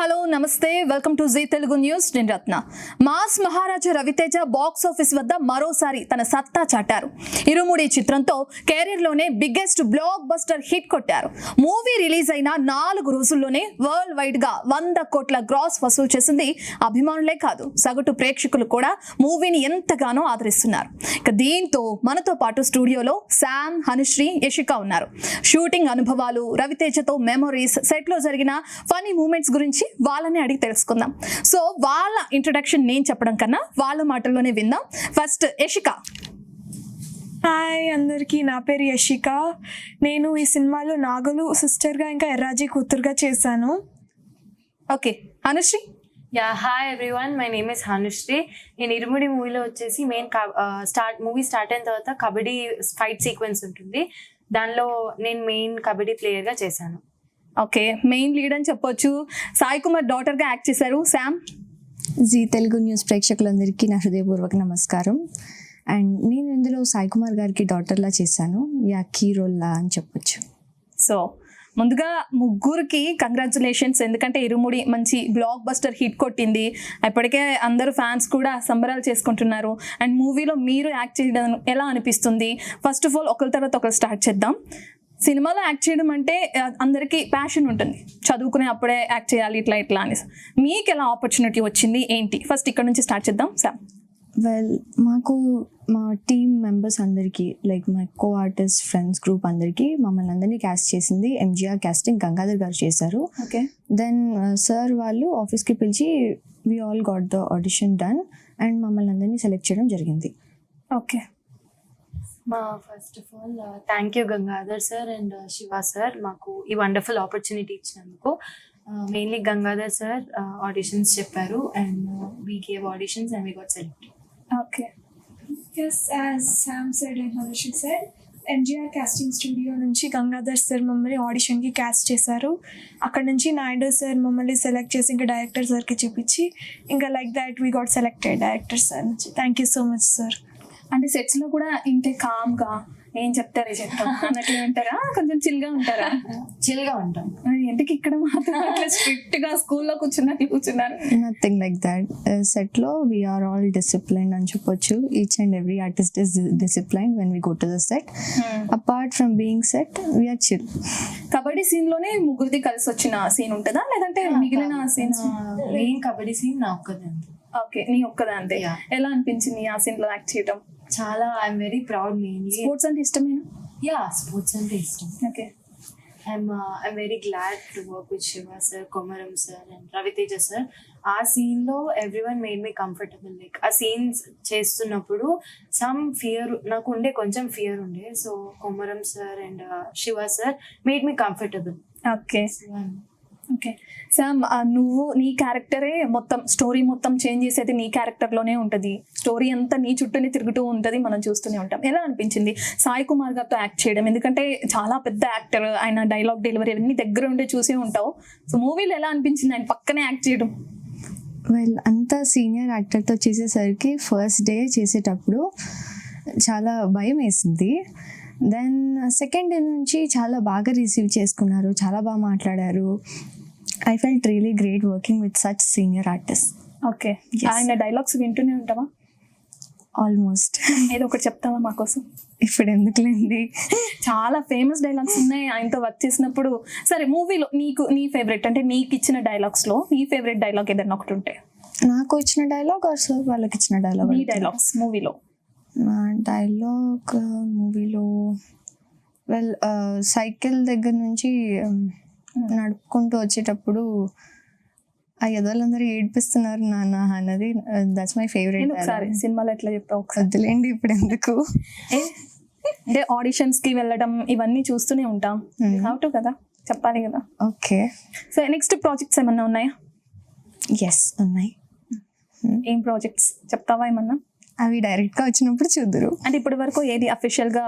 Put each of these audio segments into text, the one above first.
Hello నమస్తే, welcome to Zee Telugu news. నేను Ratna. Mass Maharaja Ravi Teja box office వద్ద మరోసారి తన సత్తా చాటారు. ఇరుముడి చిత్రంతో కెరీర్లోనే బిగ్గెస్ట్ బ్లాక్ బస్టర్ హిట్ కొట్టారు. మూవీ రిలీజ్ అయిన 4 రోజుల్లోనే వరల్డ్ వైడ్ గా 100 కోట్ల గ్రాస్ వసూలు చేసింది. అభిమానులే కాదు, సగటు ప్రేక్షకులు కూడా మూవీని ఎంతగానో ఆదరిస్తున్నారు. ఇక దీంతో మనతో పాటు స్టూడియోలో శామ్, హనుశ్రీ, యశిక ఉన్నారు. షూటింగ్ అనుభవాలు, రవితేజతో మెమరీస్, సెట్ లో జరిగిన ఫనీ మూమెంట్స్ గురించి వాళ్ళని అడిగి తెలుసుకుందాం. సో వాళ్ళ ఇంట్రొడక్షన్ నేను చెప్పడం కన్నా వాళ్ళ మాటల్లోనే విందాం. ఫస్ట్ యశిక. హాయ్ అందరికీ, నా పేరు యశిక. నేను ఈ సినిమాలో నాగులు సిస్టర్గా ఇంకా ఎర్రాజీ కూతురుగా చేశాను. Okay, Anushri. Hi everyone, my name is Hanushri. నేను ఇరుముడి మూవీలో వచ్చేసి మెయిన్ మూవీ స్టార్ట్ అయిన తర్వాత కబడ్డీ ఫైట్ సీక్వెన్స్ ఉంటుంది. దానిలో నేను మెయిన్ కబడ్డీ ప్లేయర్గా చేశాను. ఓకే, మెయిన్ లీడ్ అని చెప్పొచ్చు. సాయి కుమార్ డాటర్గా యాక్ట్ చేశారు. శామ్. జీ తెలుగు న్యూస్ ప్రేక్షకులందరికీ నా హృదయపూర్వక నమస్కారం. అండ్ నేను ఇందులో సాయి కుమార్ గారికి డాటర్లా చేశాను, కీ రోల్లా అని చెప్పొచ్చు. సో ముందుగా ముగ్గురికి కంగ్రాచులేషన్స్, ఎందుకంటే ఇరుముడి మంచి బ్లాక్ బస్టర్ హిట్ కొట్టింది. ఇప్పటికే అందరూ ఫ్యాన్స్ కూడా సంబరాలు చేసుకుంటున్నారు. అండ్ మూవీలో మీరు యాక్ట్ చేయడం ఎలా అనిపిస్తుంది? ఫస్ట్ ఆఫ్ ఆల్ ఒకరి తర్వాత ఒకరు స్టార్ట్ చేద్దాం. సినిమాలో యాక్ట్ చేయడం అంటే అందరికీ ప్యాషన్ ఉంటుంది, చదువుకునే అప్పుడే యాక్ట్ చేయాలి ఇట్లా ఇట్లా అని. మీకు ఎలా ఆపర్చునిటీ వచ్చింది ఏంటి? ఫస్ట్ ఇక్కడ నుంచి స్టార్ట్ చేద్దాం. శామ్. వెల్, మాకు మా టీమ్ మెంబర్స్ అందరికీ, లైక్ మా కో ఆర్టిస్ట్ ఫ్రెండ్స్ గ్రూప్ అందరికీ మమ్మల్ని అందరినీ క్యాస్ట్ చేసింది ఎంజీఆర్ క్యాస్టింగ్ గంగాధర్ గారు చేశారు. ఓకే. దెన్ సార్ వాళ్ళు ఆఫీస్కి పిలిచి we all got the audition done and మమ్మల్ని అందరినీ సెలెక్ట్ చేయడం జరిగింది. Okay. First of all thank you Gangadhar sir and Shiva sir మాకు ఈ వండర్ఫుల్ ఆపర్చునిటీ ఇచ్చినందుకు. మెయిన్లీ గంగాధర్ సార్ ఆడిషన్స్ చెప్పారు and we gave auditions and we got selected. Okay. Yes, as Sam said and Hanushri said, MGR casting studio నుంచి Gangadhar sir మమ్మల్ని ఆడిషన్కి caste చేశారు. అక్కడ నుంచి Naidu sir మమ్మల్ని సెలెక్ట్ చేసి ఇంకా డైరెక్టర్ సార్కి చూపించి ఇంకా like that we got selected director sir నుంచి. Thank you so much sir. అంటే సెట్స్ లో కూడా ఇంటే కామ్గా ఏం చెప్తారే చెప్తాం అన్నట్లు ఉంటారా? కొంచెం చిల్గా ఉంటారా? చిల్గా ఉంటాం. ఎందుకు ఇక్కడ మాత్రం అట్లా స్ట్రిక్ట్ గా స్కూల్లో కూర్చున్నట్లు కూర్చున్నారు? Nothing like that. సెట్లో వీఆర్ ఆల్ డిసిప్లైన్డ్ అని చెప్పొచ్చు. Each and every artist is disciplined when we go to the set. Apart from being set we're chill. Kabaddi scene లోనే ముగ్గురిది కలిసి వచ్చిన సీన్ ఉంటుందా, లేదంటే మిగిలిన సీన్స్? మెయిన్ కబడ్డీ సీన్ నా ఒక్కదే. ఓకే, నీ ఒక్కదా అంతే. ఎలా అనిపించింది ఆ సీన్ లో యాక్ట్ చేయడం? చాలా I'm very proud. Mainly sports అంటే ఇష్టమేనా? స్పోర్ట్స్ అంటే ఇష్టం. Okay. I'm very glad to work with Shiva sir, Komaram sir and Raviteja sir. ఆ scene లో everyone made me comfortable. Like ఆ scenes చేస్తున్నప్పుడు some fear నాకు ఉండే, కొంచెం ఫియర్ ఉండే. So Komaram sir and Shiva sir made me comfortable. Okay. Okay. Sam, నువ్వు నీ క్యారెక్టరే మొత్తం స్టోరీ మొత్తం చేంజ్ చేసేది నీ క్యారెక్టర్లోనే ఉంటుంది. స్టోరీ అంతా నీ చుట్టూనే తిరుగుతూ ఉంటుంది, మనం చూస్తూనే ఉంటాం. ఎలా అనిపించింది సాయి కుమార్ గారితో యాక్ట్ చేయడం? ఎందుకంటే చాలా పెద్ద యాక్టర్, ఆయన డైలాగ్ డెలివరీ అవన్నీ దగ్గర ఉండి చూసే ఉంటావు. సో మూవీలో ఎలా అనిపించింది ఆయన పక్కనే యాక్ట్ చేయడం? వెల్, అంత సీనియర్ యాక్టర్తో చేసేసరికి ఫస్ట్ డే చేసేటప్పుడు చాలా భయం వేసింది. దెన్ సెకండ్ డే నుంచి చాలా బాగా రిసీవ్ చేసుకున్నారు, చాలా బాగా మాట్లాడారు. I felt really great working with such senior artists. Okay. ఆయన డైలాగ్స్ వింటూనే ఉంటావా? ఆల్మోస్ట్. ఏదో ఒకటి చెప్తావా మా కోసం? ఇప్పుడు ఎందుకులేండి, చాలా ఫేమస్ డైలాగ్స్ ఉన్నాయి ఆయనతో వర్క్ చేసినప్పుడు. సరే, మూవీలో నీకు నీ ఫేవరెట్ అంటే నీకు ఇచ్చిన డైలాగ్స్లో నీ ఫేవరెట్ డైలాగ్ ఏదైనా ఒకటి ఉంటే? నాకు ఇచ్చిన డైలాగ్ ఆర్ సార్ వాళ్ళకి ఇచ్చిన డైలాగ్? నీ డైలాగ్స్ మూవీలో. నా డైలాగ్ మూవీలో వెల్, సైకిల్ దగ్గర నుంచి నడుపుకుంటూ వచ్చేటప్పుడు ఆ ఎదలందరూ ఏడిపిస్తున్నారు నాన్న అన్నది, దట్స్ మై ఫేవరెట్. ఒకసారి సినిమాలో ఎట్లా చెప్పావు? వద్దులేండి ఇప్పుడు ఎందుకు. అంటే ఆడిషన్స్ కి వెళ్ళడం ఇవన్నీ చూస్తూనే ఉంటాం, అవుట్ కదా, చెప్పాలి కదా. ఓకే. సో నెక్స్ట్ ప్రాజెక్ట్స్ ఏమన్నా ఉన్నాయా? ఎస్, ఉన్నాయి. ఏం ప్రాజెక్ట్స్ చెప్తావా ఏమన్నా? అవి డైరెక్ట్గా వచ్చినప్పుడు చూద్దరు. అంటే ఇప్పటి వరకు ఏది అఫీషియల్గా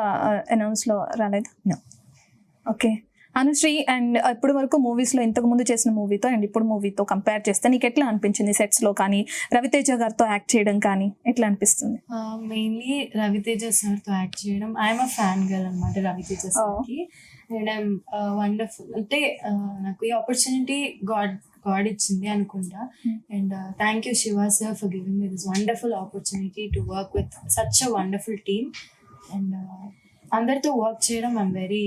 అనౌన్స్లో రాలేదు? ఓకే. అనుశ్రీ, అండ్ ఇప్పటి వరకు మూవీస్లో ఇంతకు ముందు చేసిన మూవీతో అండ్ ఇప్పుడు మూవీతో కంపేర్ చేస్తే నీకు ఎట్లా అనిపించింది? సెట్స్లో కానీ రవితేజ గారితో యాక్ట్ చేయడం కానీ ఎట్లా అనిపిస్తుంది? మెయిన్లీ రవితేజ సార్తో యాక్ట్ చేయడం, ఐఎమ్ అ ఫ్యాన్ గర్ల్ అనమాట రవితేజ సార్కి. And I'm wonderful. అంటే నాకు ఈ ఆపర్చునిటీ గాడ్ గాడ్ ఇచ్చింది అనుకుంటా. And thank you Shiva sir for giving me this wonderful opportunity to work with such a wonderful team. And అందరితో వర్క్ చేయడం ఐఎమ్ వెరీ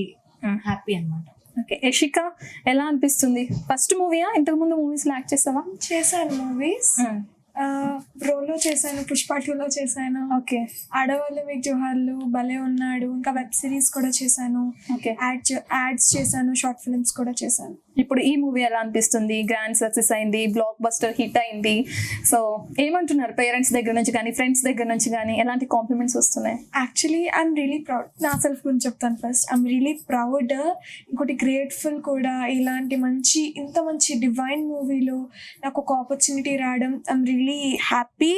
హ్యాపీ అనమాట. ఓకే, యశిక ఎలా అనిపిస్తుంది? ఫస్ట్ మూవీయా, ఇంతకు ముందు మూవీస్ లో యాక్ట్ చేసావా? చేశాను మూవీస్, రోలో చేశాను, పుష్ప 2లో చేశాను, ఓకే ఆడవాళ్ళు మీకు జోహార్లు, భలే ఉన్నాడు, ఇంకా వెబ్ సిరీస్ కూడా చేశాను, ఓకే. యాడ్స్ చేశాను, షార్ట్ ఫిల్మ్స్ కూడా చేశాను. ఇప్పుడు ఈ మూవీ ఎలా అనిపిస్తుంది? గ్రాండ్ సక్సెస్ అయింది, బ్లాక్ బస్టర్ హిట్ అయింది. సో ఏమంటున్నారు పేరెంట్స్ దగ్గర నుంచి కానీ ఫ్రెండ్స్ దగ్గర నుంచి కానీ ఎలాంటి కాంప్లిమెంట్స్ వస్తున్నాయి? Actually I'm really proud. నా సెల్ఫ్ గురించి చెప్తాను ఫస్ట్. ఐఎమ్ రియలీ ప్రౌడ్, ఇంకోటి గ్రేట్ఫుల్ కూడా. ఇంత మంచి డివైన్ మూవీలో నాకు ఒక ఆపర్చునిటీ రావడం ఐఎమ్ రియలీ హ్యాపీ.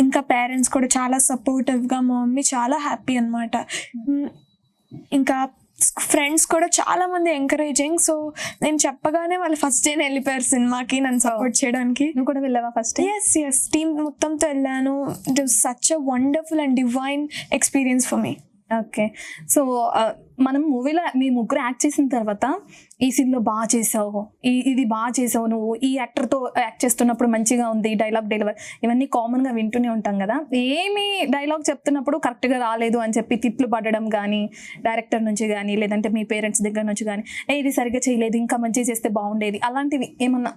ఇంకా పేరెంట్స్ కూడా చాలా సపోర్టివ్గా, మా మమ్మీ చాలా హ్యాపీ అనమాట. ఇంకా ఫ్రెండ్స్ కూడా చాలా మంది ఎంకరేజింగ్. సో నేను చెప్పగానే వాళ్ళు ఫస్ట్ డే వెళ్ళిపోయారు సినిమాకి నన్ను సపోర్ట్ చేయడానికి. నువ్వు కూడా వెళ్ళావా ఫస్ట్? ఎస్, టీమ్ మొత్తంతో వెళ్ళాను. It was such a wonderful and divine experience for me. Okay, so మనం మూవీలో మీ ముగ్గురు యాక్ట్ చేసిన తర్వాత ఈ సీన్లో బాగా చేసావు, ఇది బాగా చేసావు, నువ్వు ఈ యాక్టర్తో యాక్ట్ చేస్తున్నప్పుడు మంచిగా ఉంది, డైలాగ్ డెలివరీ ఇవన్నీ కామన్గా వింటూనే ఉంటాం కదా. ఏమి డైలాగ్ చెప్తున్నప్పుడు కరెక్ట్గా రాలేదు అని చెప్పి తిట్లు పడడం కానీ డైరెక్టర్ నుంచి కానీ లేదంటే మీ పేరెంట్స్ దగ్గర నుంచి కానీ ఇది సరిగ్గా చేయలేదు, ఇంకా మంచిగా చేస్తే బాగుండేది, అలాంటివి ఏమన్నా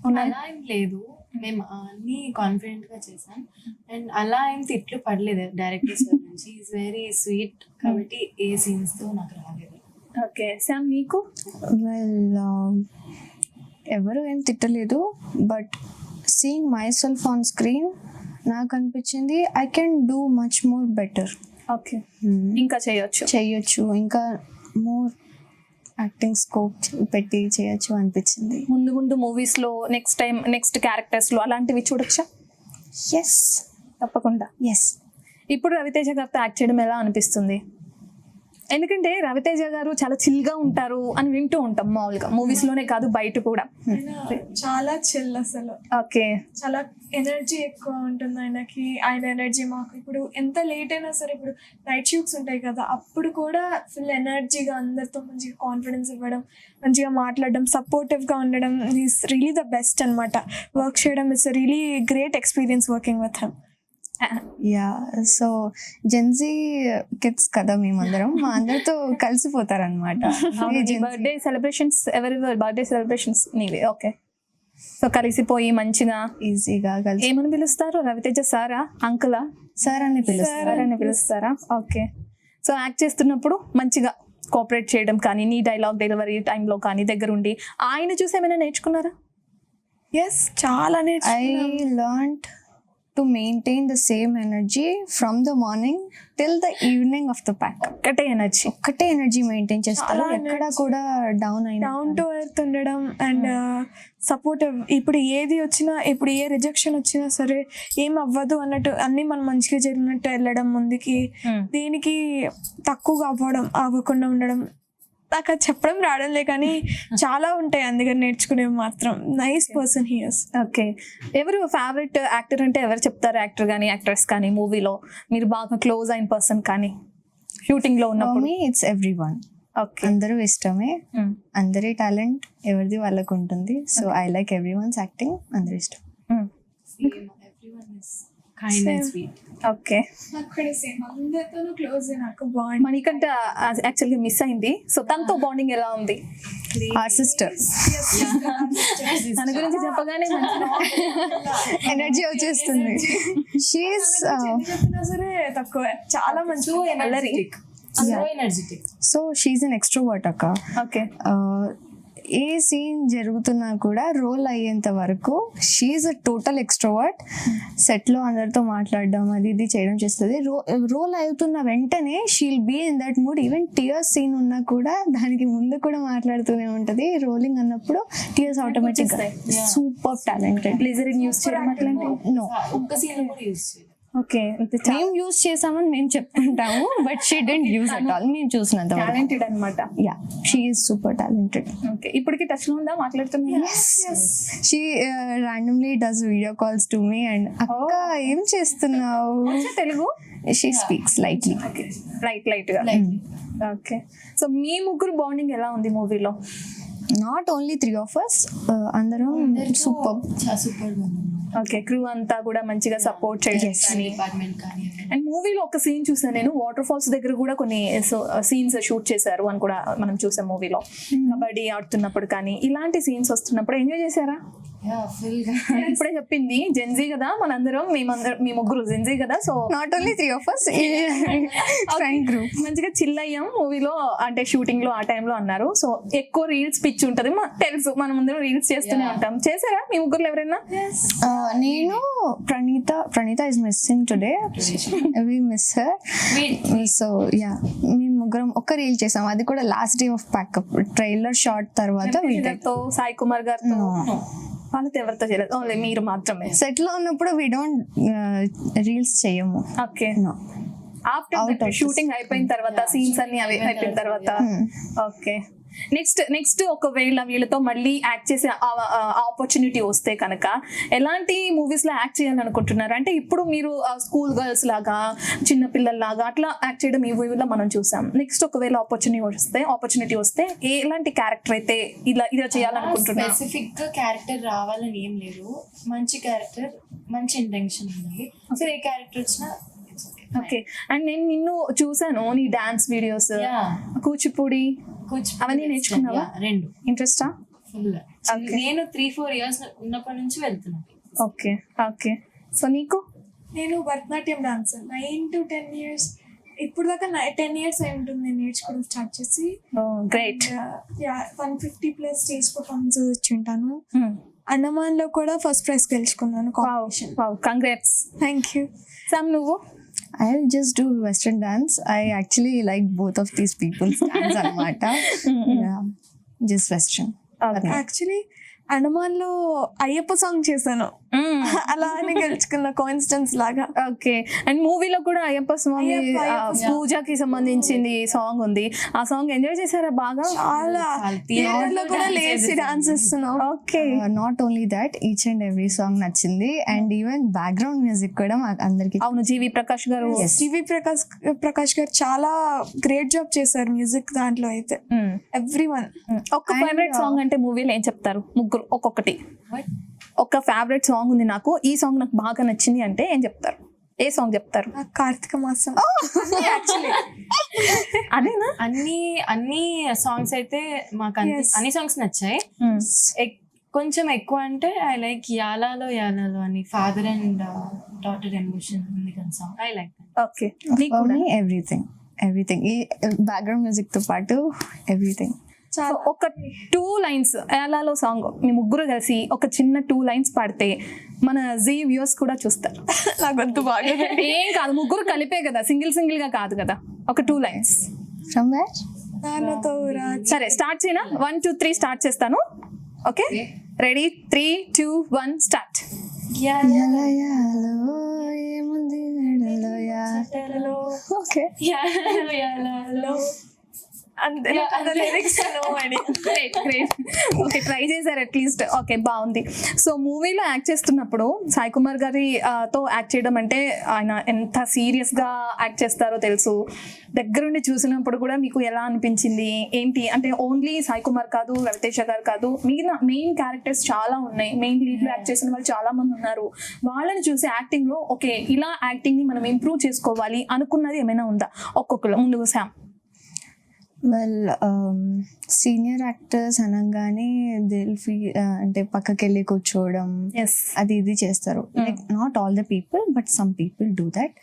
ఉన్నాయి? అలా ఏం లేదు, మేము అన్ని కాన్ఫిడెంట్ గా చేసాం. అండ్ అలా ఏం తిట్లు పడలేదు డైరెక్టర్ సార్ నుంచి. ఈజ్ వెరీ స్వీట్ కాబట్టి ఏ సీన్స్ తో నాకు రాలేదు. ఓకే, శామ్ నీకు? వెల్, ఎవరు ఏం తిట్టలేదు, but seeing myself on screen నాకు అనిపించింది I can do much more better. Okay, ఇంకా చేయొచ్చు, ఇంకా మోర్ యాక్టింగ్ స్కోప్ పెట్టి చేయొచ్చు అనిపించింది. ముందు మూవీస్లో నెక్స్ట్ క్యారెక్టర్స్లో అలాంటివి చూడొచ్చా? ఎస్, తప్పకుండా. ఎస్. ఇప్పుడు రవితేజ గారితో యాక్ట్ చేయడం ఎలా అనిపిస్తుంది? ఎందుకంటే రవితేజ గారు చాలా చిల్గా ఉంటారు అని వింటూ ఉంటాం మామూలుగా, మూవీస్లోనే కాదు బయట కూడా. చాలా చిల్ అసలు. ఓకే, చాలా ఎనర్జీ ఎక్కువ ఉంటుంది ఆయనకి. ఆయన ఎనర్జీ మాకు ఇప్పుడు ఎంత లేట్ అయినా సరే, ఇప్పుడు నైట్ షూట్స్ ఉంటాయి కదా, అప్పుడు కూడా ఫుల్ ఎనర్జీగా అందరితో మంచిగా కాన్ఫిడెన్స్ ఇవ్వడం, మంచిగా మాట్లాడడం, సపోర్టివ్గా ఉండడం. ఈస్ రియలీ ద బెస్ట్ అనమాట. వర్క్ చేయడం it's really great experience working with him. Yeah, so Gen Z kids కదా మేమందరం, మా అందరితో కలిసిపోతారనమాట. బర్త్డే సెలబ్రేషన్స్, ఎవరి బర్త్డే సెలబ్రేషన్స్ నీవే? ఓకే, సో కలిసిపోయి మంచిగా ఈజీగా కలిసి. ఏమని పిలుస్తారు? రవితేజ సారా, అంకులా? సార్ అని పిలుస్తారా? ఓకే, సో యాక్ట్ చేస్తున్నప్పుడు మంచిగా కోఆపరేట్ చేయడం కానీ, నీ డైలాగ్ డెలివరీ టైంలో కానీ దగ్గరుండి ఆయన చూసి ఏమైనా నేర్చుకున్నారా? ఎస్, చాలా I learned to maintain the same energy from the morning till the evening of the pack. ఒక్కటే ఎనర్జీ మెయింటైన్ చేస్తారు, ఎక్కడ కూడా డౌన్ టు ఎర్త్ ఉండడం అండ్ సపోర్టివ్. ఇప్పుడు ఏది వచ్చినా, ఇప్పుడు ఏ రిజెక్షన్ వచ్చినా సరే ఏం అవ్వదు అన్నట్టు, అన్ని మనం మంచిగా జరిగినట్టు వెళ్ళడం ముందుకి, దేనికి తక్కువగా అవ్వకుండా ఉండడం. నాకు అది చెప్పడం రావడంలే కానీ చాలా ఉంటాయి అందుకని నేర్చుకునేవి మాత్రం. Nice person he is. Okay, ఎవరు ఫేవరెట్ యాక్టర్ అంటే ఎవరు చెప్తారు? యాక్టర్ కానీ యాక్ట్రెస్ కానీ, మూవీలో మీరు బాగా క్లోజ్ అయిన పర్సన్ కానీ, షూటింగ్ లో ఉన్నప్పుడు? It's everyone. ఓకే, అందరూ ఇష్టమే, అందరి టాలెంట్ ఎవరిది వాళ్ళకు ఉంటుంది. So I like everyone's acting, అందరూ ఇష్టం. Everyone is kind and sweet. Okay, అందరితోనూ క్లోజ్. నాకు బాండ్ మణికంఠ యాక్చువల్గా మిస్ అయింది, సో తనతో బాండింగ్ ఎలా ఉంది? Are sister. తన గురించి చెప్పగానే ఎనర్జీ వచ్చేస్తుంది. షీఈస్ చెప్పినా సరే తక్కువ, చాలా మంచి ఎనర్జెటిక్. సో షీఈస్ అన్ ఎక్స్ట్రోవర్ట్ అక్క. ఓకే, ఏ సీన్ జరుగుతున్నా కూడా రోల్ అయ్యేంత వరకు షీఈస్ అ టోటల్ ఎక్స్ట్రోవర్ట్. సెట్లో అందరితో మాట్లాడడం అది ఇది చేయడం చేస్తుంది. రోల్ అవుతున్న వెంటనే she'll be in that mood. Even tears scene ఉన్నా కూడా దానికి ముందు కూడా మాట్లాడుతూనే ఉంటుంది. రోలింగ్ అన్నప్పుడు tears automatic. Super talented. Glycerine use చేయడం అట్లాంటి నో. ఒక్క సీన్ కూడా యూస్ చేయలేదు. ఓకే, మేము యూస్ చేసామని మేము చెప్పుకుంటాము, but she didn't use at all. మేము చూసినంత టాలెంటెడ్ అనమాట. Yeah, she is super talented. Okay, ఇప్పటికి టచ్ లో ఉందా? మాట్లాడుతున్నా? She randomly does video calls to me and అక్క ఏం చేస్తున్నావు? Telugu she speaks lightly. Light గా. ఓకే, సో మీ ముగ్గురు బాండింగ్ ఎలా ఉంది మూవీలో? నాట్ ఓన్లీ 3 of us, అందరం సూపర్. సూపర్ ఓకే, క్రూ అంతా కూడా మంచిగా సపోర్ట్ చేయడం కానీ. డిపార్ట్మెంట్ కానీ అండ్ మూవీలో ఒక సీన్ చూసాను నేను, వాటర్ ఫాల్స్ దగ్గర కూడా కొన్ని సీన్స్ షూట్ చేశారు అని కూడా మనం చూసాం మూవీలో. కబడ్డీ ఆడుతున్నప్పుడు కానీ ఇలాంటి సీన్స్ వస్తున్నప్పుడు ఎంజాయ్ చేశారా? ఫుల్ గా ఇప్పుడే చెప్పింది జెన్జీ కదా, మనందరం మీ ముగ్గురు జెన్జీ కదా, so not only 3 of us, friend group. మంచిగా చిల్ అయ్యాం మూవీలో, అంటే షూటింగ్ లో ఆ టైంలో అన్నారు. సో ఎక్కువ రీల్స్ పిచ్ ఉంటది, తెలుసు, మనం అందరం రీల్స్ చేస్తూనే ఉంటాం. చేశారా మీ ముగ్గురు ఎవరైనా? నేను Praneetha is missing today, we miss her. So yeah, మేము ముగ్గురం ఒక్క రీల్ చేసాం, అది కూడా last day of pack up, trailer short తర్వాత వీళ్ళతో సాయి కుమార్ గారితో వాళ్ళతో ఎవరితో చేయలేదు, ఓన్లీ మీరు మాత్రమే. సెట్ లో ఉన్నప్పుడు వి డోంట్ రీల్స్ చేయము. ఓకే, ఆఫ్టర్ షూటింగ్ అయిపోయిన తర్వాత సీన్స్ అన్ని అవి అయిపోయిన తర్వాత. ఓకే, నెక్స్ట్ ఒకవేళ వీళ్ళతో మళ్ళీ యాక్ట్ చేసే ఆపర్చునిటీ వస్తే కనుక ఎలాంటి మూవీస్ లో యాక్ట్ చేయాలనుకుంటున్నారు? అంటే ఇప్పుడు మీరు స్కూల్ గర్ల్స్ లాగా, చిన్న పిల్లల్లాగా అట్లా యాక్ట్ చేయడం ఈ మూవీలో మనం చూసాం. నెక్స్ట్ ఒకవేళ ఆపర్చునిటీ వస్తే ఎలాంటి క్యారెక్టర్ అయితే ఇలా చేయాలనుకుంటున్నారు? స్పెసిఫిక్ గా క్యారెక్టర్ రావాలని ఏం లేదు, మంచి క్యారెక్టర్, మంచి ఇంటెన్షన్ ఉంది. సో ఏ క్యారెక్టర్ వచ్చినా ఓకే. అండ్ నేను నిన్ను చూసాను, నీ డాన్స్ వీడియోస్, కూచిపూడి అవన్నీ నేర్చుకున్నావా? రెండు ఇంట్రెస్టా? ఫుల్. నేను 3-4 years ఉన్నప్పటి నుంచి వెళ్తున్నాను. Okay okay. సో నీకు? నేను భరతనాట్యం డాన్సర్ 9 to 10 years, ఇప్పుడు దాకా 10 years అయి ఉంటుంది నేను నేర్చుకోవడం స్టార్ట్ చేసి. గ్రేట్. 150+ స్టేజ్ పర్ఫార్మెన్సెస్ ఇచ్చి ఉంటాను. అండమాన్ లో కూడా ఫస్ట్ ప్రైజ్ గెలుచుకున్నాను competition. Congrats. Thank you. Sam నువ్వు? I'll just do Western dance. I actually like both of these people's dance anamata. Yeah, just Western. Actually Andaman లో అయ్యప్ప సాంగ్ చేశాను, అలా అని గెలుచుకున్న కోఇన్సిడెన్స్ లాగా. ఓకే. అండ్ మూవీలో కూడా అయ్యప్ప స్వామి పూజకి సంబంధించింది సాంగ్ ఉంది, ఆ సాంగ్ ఎంజాయ్ చేశారా బాగా? చాలా థియేటర్ లో కూడా లేచి డాన్స్ చేస్తున్నాం. Okay. Not only that, each and every song నచ్చింది, and even background music కూడా అందరికి. అవును, జీవి ప్రకాష్ గారు. జీవి ప్రకాష్ గారు చాలా గ్రేట్ జాబ్ చేశారు మ్యూజిక్ దాంట్లో అయితే. ఎవ్రీవన్. ఒక ఫేవరెట్ సాంగ్ అంటే మూవీలో ఏం చెప్తారు? ముగ్గురు ఒక్కొక్కటి. ఒక ఫేవరెట్ సాంగ్ ఉంది నాకు, ఈ సాంగ్ నాకు బాగా నచ్చింది అంటే ఏం చెప్తారు? ఏ సాంగ్ చెప్తారు? కార్తీక మాసం. అదేనా? అన్ని సాంగ్స్ అయితే మాకు అన్ని సాంగ్స్ నచ్చాయి. కొంచెం ఎక్కువ అంటే ఐ లైక్ యాలాలో అని ఫాదర్ అండ్ డాటర్ ఎమోషన్ ఉంది కదా song, I like. Okay. Everything ఈ బ్యాక్గ్రౌండ్ మ్యూజిక్ తో పాటు ఎవ్రీథింగ్. ఒక 2 lines ఏలాలో సాంగ్ మీ ముగ్గురు కలిసి ఒక చిన్న 2 lines పాడితే మన జీ వ్యూవర్స్ కూడా చూస్తారు. నాకు అంత బాగా ఏం కాదు, ముగ్గురు కలిపే కదా, సింగిల్ గా కాదు కదా. ఒక 2 lines ఫ్రమ్ వేర్? సరే, స్టార్ట్ చేయనా? 1 2 3 స్టార్ట్ చేస్తాను. Okay, ready? 3 2 1 start. Okay. Okay, try చేశారు అట్లీస్ట్. ఓకే, బాగుంది. సో మూవీలో యాక్ట్ చేస్తున్నప్పుడు సాయి కుమార్ గారి తో యాక్ట్ చేయడం అంటే ఆయన ఎంత సీరియస్ గా యాక్ట్ చేస్తారో తెలుసు. దగ్గరుండి చూసినప్పుడు కూడా మీకు ఎలా అనిపించింది ఏంటి? అంటే ఓన్లీ సాయి కుమార్ కాదు, రవితేజ గారు కాదు, మిగిలిన మెయిన్ క్యారెక్టర్స్ చాలా ఉన్నాయి, మెయిన్ లీడ్ లో యాక్ట్ చేసిన వాళ్ళు చాలా మంది ఉన్నారు. వాళ్ళని చూసి యాక్టింగ్ లో ఓకే, ఇలా యాక్టింగ్ ని మనం ఇంప్రూవ్ చేసుకోవాలి అనుకున్నది ఏమైనా ఉందా? ఒక్కొక్కరు ముందుకు సామ్. వెల్, సీనియర్ యాక్టర్స్ అనగానే అంటే పక్కకి వెళ్ళి కూర్చోవడం, అది ఇది చేస్తారు. Like not all the people, but some people do that.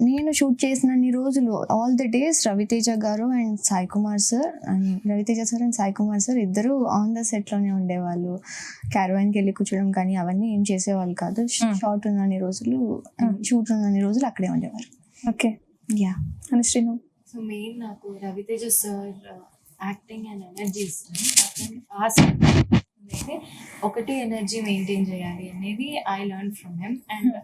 నేను షూట్ చేసినన్ని రోజులు ఆల్ ద డేస్ రవితేజ గారు అండ్ సాయి కుమార్ సార్ ఇద్దరు ఆన్ ద సెట్ లోనే ఉండేవాళ్ళు. క్యారవాన్కి వెళ్ళి కూర్చోవడం కానీ అవన్నీ ఏం చేసేవాళ్ళు కాదు. షూట్ ఉన్నన్ని రోజులు అక్కడే ఉండేవారు. Okay, yeah. అనుశ్రీను? సో మెయిన్ నాకు Ravi Teja sir acting and energy ఇస్తుంది. ఒకటి ఎనర్జీ మెయింటైన్ చేయాలి అనేది I learn from him, and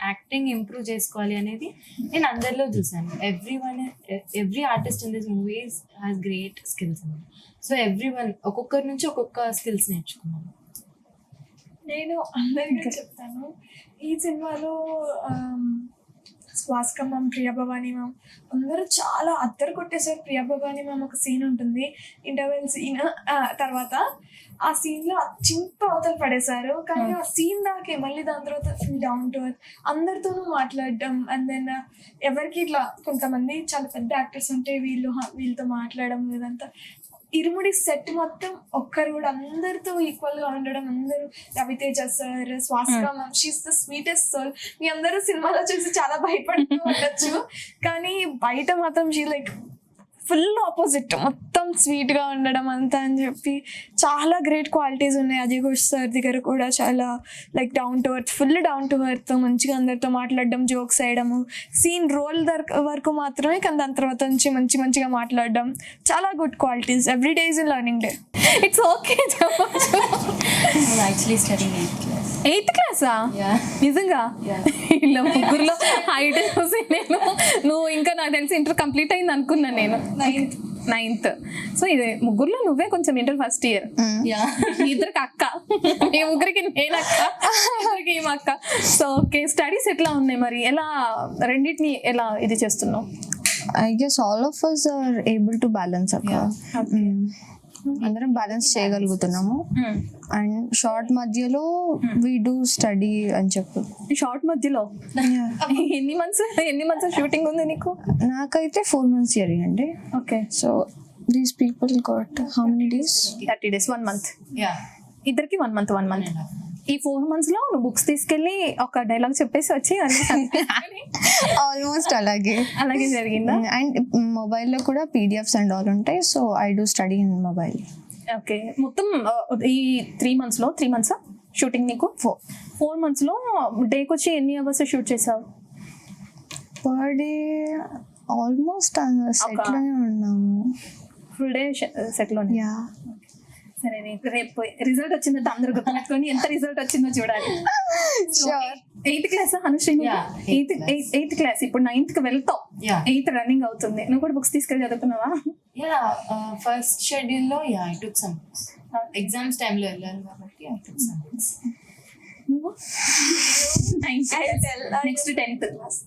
acting improve చేసుకోవాలి అనేది నేను అందరిలో చూసాను. Every artist in this movies has great skills అండి. సో ఎవ్రీవన్ ఒక్కొక్కరి నుంచి ఒక్కొక్క స్కిల్స్ నేర్చుకున్నాను. నేను అందరికీ చెప్తాను, ఈ సినిమాలో స్వాస్క మ్యామ్, ప్రియా భవానీ మ్యామ్ అందరూ చాలా అద్దరు కొట్టేసారు. ప్రియా భవానీ మ్యామ్ ఒక సీన్ ఉంటుంది, ఇంటర్వెల్ సీన్ తర్వాత ఆ సీన్లో చింప అవతలు పడేశారు. కానీ ఆ సీన్ దాకే మళ్ళీ దాని తర్వాత ఫుల్ డౌన్ టు ఎర్త్, అందరితోనూ మాట్లాడడం. అండ్ దెన్ ఎవరికి ఇట్లా కొంతమంది చాలా పెద్ద యాక్టర్స్ ఉంటే వీళ్ళతో మాట్లాడడం ఇదంతా. ఇరుముడి సెట్ మొత్తం ఒక్కరు కూడా అందరితో ఈక్వల్ గా ఉండడం. అందరూ రవితేజ సార్, స్వాస్క ma'am, she's the sweetest soul. మీ అందరూ సినిమాలో చూసి చాలా భయపడుతూ ఉండొచ్చు, కానీ బయట మాత్రం షీ లైక్ ఫుల్ ఆపోజిట్, మొత్తం స్వీట్ గా ఉండడం అంతా అని చెప్పి చాలా గ్రేట్ క్వాలిటీస్ ఉన్నాయి. అజయ్ ఘోష్ సార్ దగ్గర కూడా చాలా like down to earth, full down to earth, మంచిగా అందరితో మాట్లాడడం, జోక్స్ వేయడము, సీన్ రోల్ వరకు మాత్రమే, కానీ దాని తర్వాత నుంచి మంచిగా మాట్లాడడం, చాలా good qualities. Every day is in learning day. It's okay చెప్పచ్చు. Actually studying 8th class. 8th క్లాసా? నిజంగా? ఇలా ముగ్గురులో హైట్ చూసి నేను నువ్వు ఇంకా నాకు తెలిసి ఇంటర్ కంప్లీట్ అయింది అనుకున్నాను నేను. 9th. సో ఇది ముగ్గురులో నువ్వే కొంచెం ఇంటర్ ఫస్ట్ ఇయర్. ఇద్దరికి అక్క, ఈ ముగ్గురికి నేను అక్క, ఇద్దరికి ఏం అక్క. సో ఓకే, స్టడీస్ ఎట్లా ఉన్నాయి మరి? ఎలా రెండింటిని ఎలా ఇది చేస్తున్నావు? I guess all of us are able to balance అక్క. అందరం బ్యాలెన్స్ చేయగలుగుతున్నాము. అండ్ షార్ట్ మధ్యలో వీ డూ స్టడీ అని చెప్పు. షార్ట్ మధ్యలో ఎన్ని మంత్స్ షూటింగ్ ఉంది నీకు? నాకైతే 4 months జరిగింది. Okay, so these people got how many days? 30 days, 1 month. ఇద్దరికి 1 month. ఈ 4 months లో నువ్వు బుక్స్ తీసుకెళ్ళి ఒక డైలాగ్ చెప్పేసి వచ్చి ఆల్మోస్ట్ అలాగే జరిగిందా? అండ్ మొబైల్లో కూడా పీడిఎఫ్స్ అండ్ ఆల్ ఉంటాయి. So I do study in mobile. Okay, మొత్తం ఈ 3 months లో 3 months షూటింగ్ నీకు? 4 months లో డేకి వచ్చి ఎన్ని అవర్స్ షూట్ చేసావు? పర్ డే ఆల్మోస్ట్ సెట్లోనే ఉన్నాము. ఫుల్ డే సెట్లోనే? యా. సరే, రేపు రిజల్ట్ వచ్చిందంటే అందరూ గుర్తుపెట్టుకొని ఎంత రిజల్ట్ వచ్చిందో చూడాలి. 8th class Anusri? 8th class. ఇప్పుడు 9th కి వెళ్తావు, 8th రన్నింగ్ అవుతుంది. నువ్వు కూడా బుక్స్ తీసుకెళ్ళి చదువుతున్నావా? ఫస్ట్ షెడ్యూల్ లో I took some books. Exams టైంలో వెళ్ళాను కాబట్టి I took some books. Next 10th.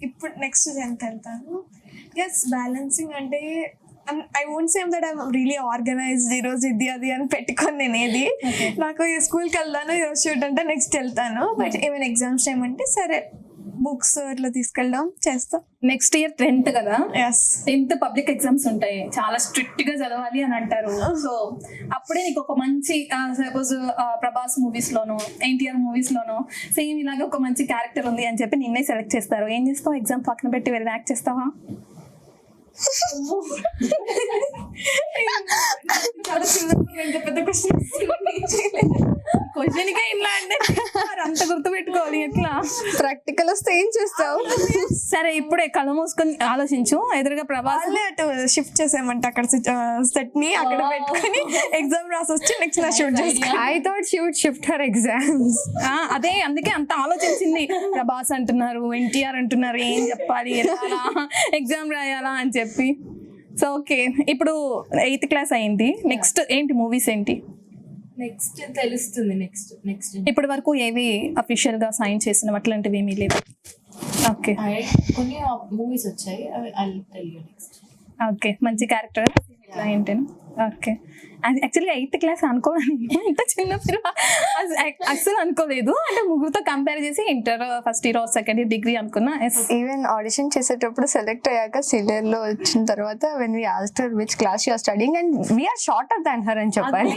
ఇప్పుడు నెక్స్ట్ 10th వెళ్తాను. ఎస్, బ్యాలెన్సింగ్ అంటే I won't same that I'm really organised, ఈరోజు ఇది అది అని పెట్టుకొని నేను ఏది నాకు ఈ స్కూల్కి వెళ్తాను, ఈరోజు షూట్ అంటే నెక్స్ట్ వెళ్తాను. బట్ ఏమైనా ఎగ్జామ్స్ టైం అంటే సరే బుక్స్ అట్లా తీసుకెళ్ళడం చేస్తాం. నెక్స్ట్ ఇయర్ 10th కదా? ఎస్, 10th పబ్లిక్ ఎగ్జామ్స్ ఉంటాయి, చాలా స్ట్రిక్ట్ గా చదవాలి అని అంటారు. సో అప్పుడే నీకు ఒక మంచి సపోజ్ ప్రభాస్ మూవీస్ లోనో ఎన్టీఆర్ మూవీస్ లోనో సేమ్ ఇలాగే ఒక మంచి క్యారెక్టర్ ఉంది అని చెప్పి నిన్నే సెలెక్ట్ చేస్తారు. ఏం చేస్తావు? ఎగ్జామ్ పక్కన పెట్టి వెళ్ళి యాక్ట్ చేస్తావా? చాలా చిన్న పెద్ద క్వశ్చన్ ఇలా అంటే అంత గుర్తు పెట్టుకోవాలి ఎట్లా? ప్రాక్టికల్ వస్తే ఏం చేస్తావు? సరే, ఇప్పుడే కళ్ళు మూసుకొని ఆలోచించు. ఎదురుగా ప్రభాస్ అటు షిఫ్ట్ చేసామంటే అక్కడ సెట్ ని అక్కడ పెట్టుకుని ఎగ్జామ్ రాసి వచ్చి నెక్స్ట్ నా షూట్ చేసుకో. I thought she would shift her exams. అదే అందుకే అంత ఆలోచించింది. ప్రభాస్ అంటున్నారు, ఎన్టీఆర్ అంటున్నారు, ఏం చెప్పాలి, ఎగ్జామ్ రాయాలా అని చెప్పి. సో ఓకే, ఇప్పుడు 8th class అయింది. నెక్స్ట్ ఏంటి మూవీస్ ఏంటి? నెక్స్ట్ తెలుస్తుంది. నెక్స్ట్ ఇప్పటి వరకు ఏవి అఫీషియల్ గా సైన్ చేసిన అట్లాంటివి ఏమీ లేదు. ఓకే కొన్ని మూవీస్ వచ్చాయి, అవి I will tell you next. Okay, మంచి క్యారెక్టర్ ఏంటని? ఓకే, యాక్చువల్లీ 8th class అనుకోవాలి, ఇంత చిన్న పిల్ల అసలు అనుకోలేదు. అంటే ముగ్గురుతో కంపేర్ చేసి inter first year or second year degree అనుకున్నా. ఈవెన్ ఆడిషన్ చేసేటప్పుడు సెలెక్ట్ అయ్యాక సీనియర్ లో వచ్చిన తర్వాత when we asked her which class you are studying and we are shorter than her అని చెప్పాలి.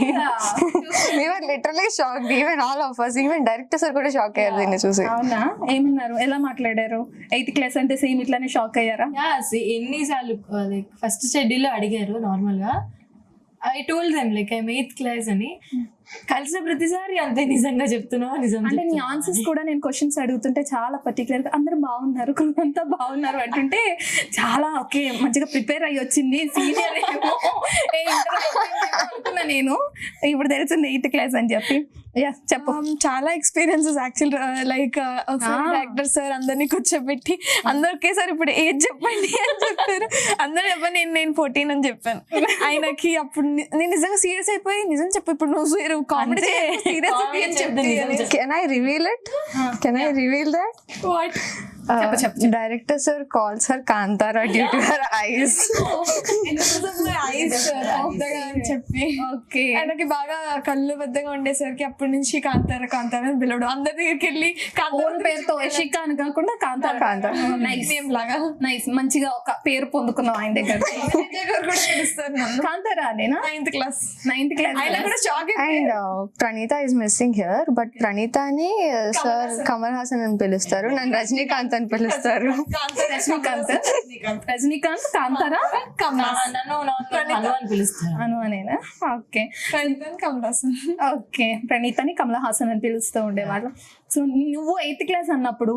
We were literally shocked, even all of us, even director sir కూడా shock అయ్యారు దీన్ని చూసి. అవునా? ఏమన్నారు? ఎలా మాట్లాడారు? 8th class అంటే సేమ్ ఇట్లానే షాక్ అయ్యారా? ఎన్నిసార్లు ఫస్ట్ షెడ్యూల్ లో అడిగారు నార్మల్ గా. I told them like I'm 8th class అని. కలిసిన ప్రతిసారి అంతే, నిజంగా చెప్తున్నావా? నిజం అంటే నీ ఆన్సర్స్ కూడా నేను క్వశ్చన్స్ అడుగుతుంటే చాలా పర్టికులర్ గా అందరూ బాగున్నారు, కొంత బాగున్నారు అంటుంటే చాలా ఓకే మంచిగా ప్రిపేర్ అయ్యి వచ్చింది సీనియర్ అనుకున్నా నేను. ఇప్పుడు తెలిసింది 8th class అని చెప్పి. చెప్పు. చాలా experiences actual like director sir అందరినీ కూర్చోబెట్టి అందరు ఒకేసారి ఇప్పుడు ఏజ్ చెప్పండి అని చెప్పారు. అందరూ చెప్పండి, నేను 14 అని చెప్పాను. ఆయనకి అప్పుడు నేను నిజంగా సీరియస్ అయిపోయి నిజం చెప్పు, ఇప్పుడు నువ్వు comedy serious Can I reveal it? Can I reveal that? What? చెప్పు. Director sir calls her Kantara due to her ice. చెప్పి ఓకే. ఆయనకి బాగా కళ్ళు పెద్దగా ఉండేసరికి అప్పటి నుంచి కాంతార కాంతార అని పిలవడం, అందరి దగ్గరికి వెళ్ళి ఓన్ పేరుతో యశిక అని కాకుండా కాంతారా. నైస్ లాగా నైస్, మంచిగా ఒక పేరు పొందుకున్నాం ఆయన దగ్గర. కూడా పిలుస్తారు నన్ను. కాంతారా నేనా 9th క్లాస్. 9th class. ఆయన కూడా shock and Praneetha is missing here, but ప్రణీతని సార్ కమల్ హాసన్ అని పిలుస్తారు, నన్ను రజనీకాంత్ అని పిలుస్తారు. రజనీకాంత్ కాంతారా నన్ను హను అని పిలుస్తారు. అను అనేనా. ఓకే కమల్ హాసన్. ఓకే, ప్రణీతని కమల్ హాసన్ అని పిలుస్తూ ఉండేవాళ్ళు. సో నువ్వు 8th క్లాస్ అన్నప్పుడు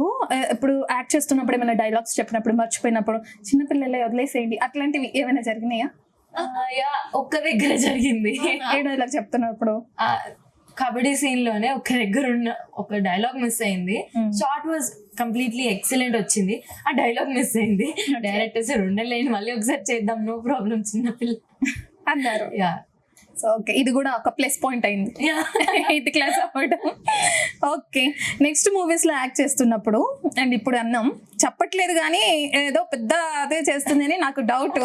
ఇప్పుడు యాక్ట్ చేస్తున్నప్పుడు ఏమైనా డైలాగ్స్ చెప్పినప్పుడు మర్చిపోయినప్పుడు చిన్నపిల్లలే వదిలేసేయండి అట్లాంటివి ఏమైనా జరిగినాయా? యా, ఒక్క దగ్గర జరిగింది. ఏ డైలాగ్ చెప్తున్నప్పుడు? కబడ్డీ సీన్ లోనే ఒక దగ్గర ఉన్న ఒక డైలాగ్ మిస్ అయింది. షార్ట్ వాజ్ కంప్లీట్లీ ఎక్సలెంట్ వచ్చింది, ఆ డైలాగ్ మిస్ అయింది. డైరెక్టర్ సార్ ఉండలేని మళ్ళీ ఒకసారి చేద్దాం, నో ప్రాబ్లం, చిన్నపిల్ల అన్నారు. యా. సో ఓకే, ఇది కూడా ఒక ప్లస్ పాయింట్ అయింది 8th క్లాస్ అవ్వడం. ఓకే, నెక్స్ట్ మూవీస్ లో యాక్ట్ చేస్తున్నప్పుడు అండ్ ఇప్పుడు అన్నాం చెప్పట్లేదు కానీ ఏదో పెద్ద అదే చేస్తుంది అని నాకు డౌట్.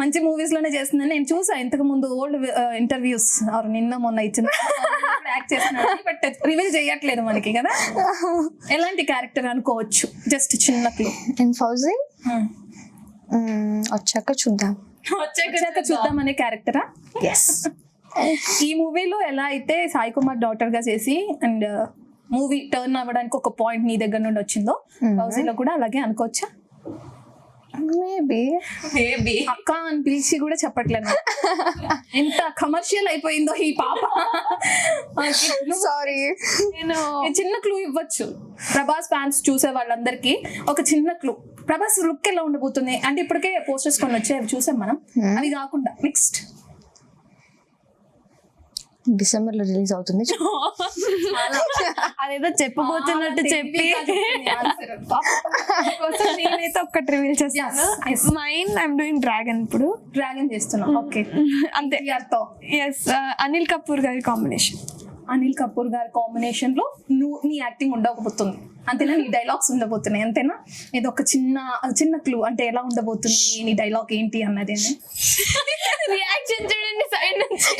మంచి మూవీస్ లోనే చేస్తుందని నేను చూసా ఇంతకు ముందు ఓల్డ్ ఇంటర్వ్యూస్ నిన్న మొన్న ఇచ్చిన యాక్ట్ చేస్తున్నాడు, బట్ రివీల్ చేయట్లేదు మనకి కదా. ఎలాంటి క్యారెక్టర్ అనుకోవచ్చు? జస్ట్ చిన్న క్లూ. అండ్ ఫౌజీ వచ్చాక చూద్దాం. వచ్చాక చూద్దాం అనే క్యారెక్టరా? ఎస్. ఈ మూవీలో ఎలా అయితే సాయి కుమార్ డాటర్ గా చేసి అండ్ మూవీ టర్న్ అవ్వడానికి ఒక పాయింట్ నీ దగ్గర నుండి వచ్చిందో హౌసీలో కూడా అలాగే అనుకోవచ్చా? మేబీ అక్క అని పిలిచి కూడా చెప్పట్లేదు. ఎంత కమర్షియల్ అయిపోయిందో ఈ పాప. సారీ. నేను చిన్న క్లూ ఇవ్వచ్చు ప్రభాస్ ఫ్యాన్స్ చూసే వాళ్ళందరికీ, ఒక చిన్న క్లూ. ప్రభాస్ లుక్ ఎలా ఉండబోతుంది అంటే ఇప్పటికే పోస్టర్స్ కొన్ని వచ్చాయి, అవి చూసాం మనం. అవి కాకుండా నెక్స్ట్ డిసెంబర్ లో రిలీజ్ అవుతుంది. అదేదో చెప్పబోతున్నట్టు చెప్పి నేనైతే ఒక్కటి రివీల్ చేస్తాను. Mine I'm doing dragon. ఇప్పుడు డ్రాగన్ చేస్తున్నాం. ఓకే, అంతే. తో ఎస్, అనిల్ కపూర్ గారి కాంబినేషన్. అనిల్ కపూర్ గారి కాంబినేషన్ లో నీ యాక్టింగ్ ఉండకపోతుంది అంతేనా? నీ డైలాగ్స్ ఉండబోతున్నాయి అంతేనా? ఏదో ఒక చిన్న క్లూ అంటే ఎలా ఉండబోతుంది, నీ డైలాగ్ ఏంటి అన్నది. రియాక్షన్ చూడండి సైడ్ నుంచి.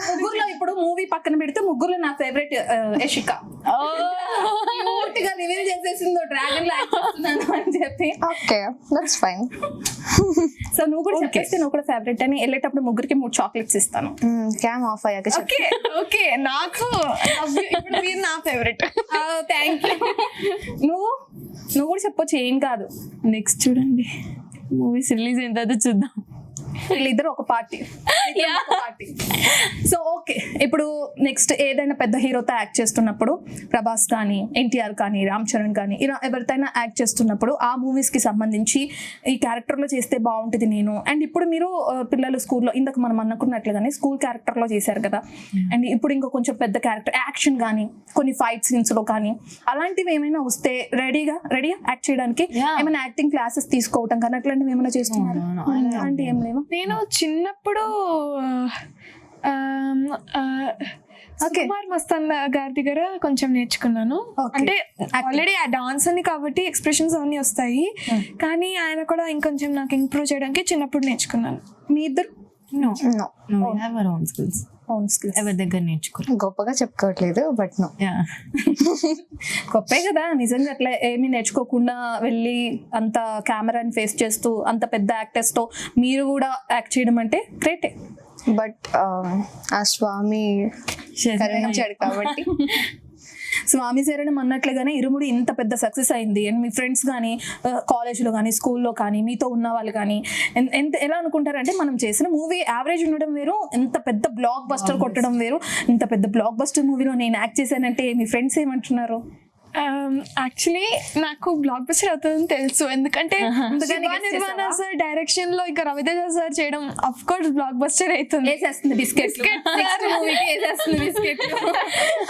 ముగ్గురులో ఇప్పుడు మూవీ పక్కన పెడితే ముగ్గురులో నా ఫేవరెట్ యశిక. రివీల్ చేసేసిందో డ్రాగన్ లో యాక్ట్ చేస్తున్నాను అని చెప్పి. Okay, that's fine. సో నువ్వు కూడా చెప్పేస్తే నువ్వు కూడా ఫేవరెట్ అని వెళ్ళేటప్పుడు ముగ్గురికి 3 చాక్లెట్స్ ఇస్తాను. క్యామ్ ఆఫ్ అయ్యాక ఓకే ఓకే, నాకు ఇప్పుడు మీరు నా ఫేవరెట్. Thank you. నువ్వు కూడా చెప్పొచ్చు, ఏం కాదు. నెక్స్ట్ చూడండి, మూవీస్ రిలీజ్ అయిన తర్వాత చూద్దాం. వీళ్ళిద్దరు ఒక పార్టీ. సో ఓకే, ఇప్పుడు నెక్స్ట్ ఏదైనా పెద్ద హీరోతో యాక్ట్ చేస్తున్నప్పుడు ప్రభాస్ కానీ ఎన్టీఆర్ కానీ రామ్ చరణ్ కానీ ఇలా ఎవరితోనైనా యాక్ట్ చేస్తున్నప్పుడు ఆ మూవీస్ కి సంబంధించి ఈ క్యారెక్టర్ లో చేస్తే బాగుంటుంది నేను. అండ్ ఇప్పుడు మీరు పిల్లలు స్కూల్లో ఇందాక మనం అనుకున్నట్లుగానే స్కూల్ క్యారెక్టర్ లో చేశారు కదా, అండ్ ఇప్పుడు ఇంకో కొంచెం పెద్ద క్యారెక్టర్ యాక్షన్ కానీ కొన్ని ఫైట్ సీన్స్ లో కానీ అలాంటివి ఏమైనా వస్తే రెడీగా యాక్ట్ చేయడానికి ఏమైనా యాక్టింగ్ క్లాసెస్ తీసుకోవటం కానీ అట్లాంటివి ఏమైనా చేస్తున్నారు? అలాంటివి ఏం లేవు. నేను చిన్నప్పుడు కుమార్ మస్తాన్ గారి దగ్గర కొంచెం నేర్చుకున్నాను. అంటే ఆల్రెడీ ఆ డాన్స్ అని కాబట్టి ఎక్స్ప్రెషన్స్ అవన్నీ వస్తాయి, కానీ ఆయన కూడా ఇంకొంచెం నాకు ఇంప్రూవ్ చేయడానికి చిన్నప్పుడు నేర్చుకున్నాను. మీ ఇద్దరు ఎవరి దగ్గర నేర్చుకోరు. గొప్పగా చెప్పుకోవట్లేదు, బట్ నో. గొప్పే కదా నిజంగా. అట్లా ఏమీ నేర్చుకోకుండా వెళ్ళి అంత కెమెరాని ఫేస్ చేస్తూ అంత పెద్ద యాక్టర్స్ తో మీరు కూడా యాక్ట్ చేయడం అంటే గ్రేటే. బట్ ఆ స్వామి కరుణించాడు కాబట్టి. స్వామి శరణం అన్నట్లుగానే ఇరుముడి ఇంత పెద్ద సక్సెస్ అయింది. అండ్ మీ ఫ్రెండ్స్ కానీ కాలేజ్లో కానీ స్కూల్లో కానీ మీతో ఉన్న వాళ్ళు కానీ ఎలా అనుకుంటారంటే మనం చేసిన మూవీ యావరేజ్ ఉండడం వేరు, ఎంత పెద్ద బ్లాక్ బస్టర్ కొట్టడం వేరు. ఇంత పెద్ద బ్లాక్ బస్టర్ మూవీలో నేను యాక్ట్ చేశానంటే మీ ఫ్రెండ్స్ ఏమంటున్నారు? యాక్చువల్లీ నాకు బ్లాక్ బస్టర్ అవుతుందని తెలుసు, ఎందుకంటే ముందుగానే guess నిర్మాణ చేసావా? సార్ డైరెక్షన్ లో ఇంకా రవితేజ సార్ చేయడం అఫ్ కోర్స్ బ్లాక్ బస్టర్ అవుతుంది. వేసేస్తుంది బిస్కెట్ నెక్స్ట్ మూవీకి వేసేస్తుంది బిస్కెట్.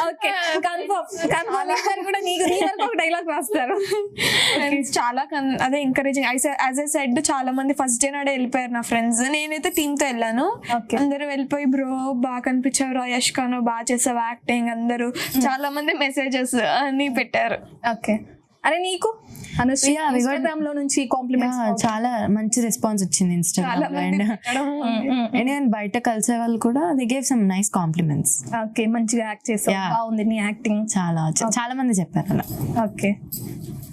ఓకే కన్ఫర్మ్ కూడా నీకు నీ వరకు ఒక డైలాగ్ రాస్తారు. ఫ్రెండ్స్ చాలా అదే ఎంకరేజింగ్. యాజ్ ఐ సెడ్ చాలా మంది ఫస్ట్ డే నాడే వెళ్ళిపోయారు నా ఫ్రెండ్స్. నేనైతే టీమ్ తో వెళ్ళాను. Okay. అందరూ వెళ్ళిపోయి బ్రో బాగా కనిపించారు, యష్ ఖాన్ బాగా చేసావు యాక్టింగ్, అందరూ చాలా మంది మెసేజెస్ అన్ని పెట్టారు. ఓకే అరే నీకు Anusri Yeah, we got- Instagram లో నుంచి కాంప్లిమెంట్స్ చాలా మంచి రెస్పాన్స్ వచ్చింది చాలా ఇన్స్టాగ్రామ్ లో. మంది అండ్ పెట్టడం. నేను బయట కలిసే వాళ్ళు కూడా they gave some nice compliments. Okay మంచిగా యాక్ట్ చేసావు, Yeah. బాగుంది నీ యాక్టింగ్. చాలా మంది చెప్పారు అలా. ఓకే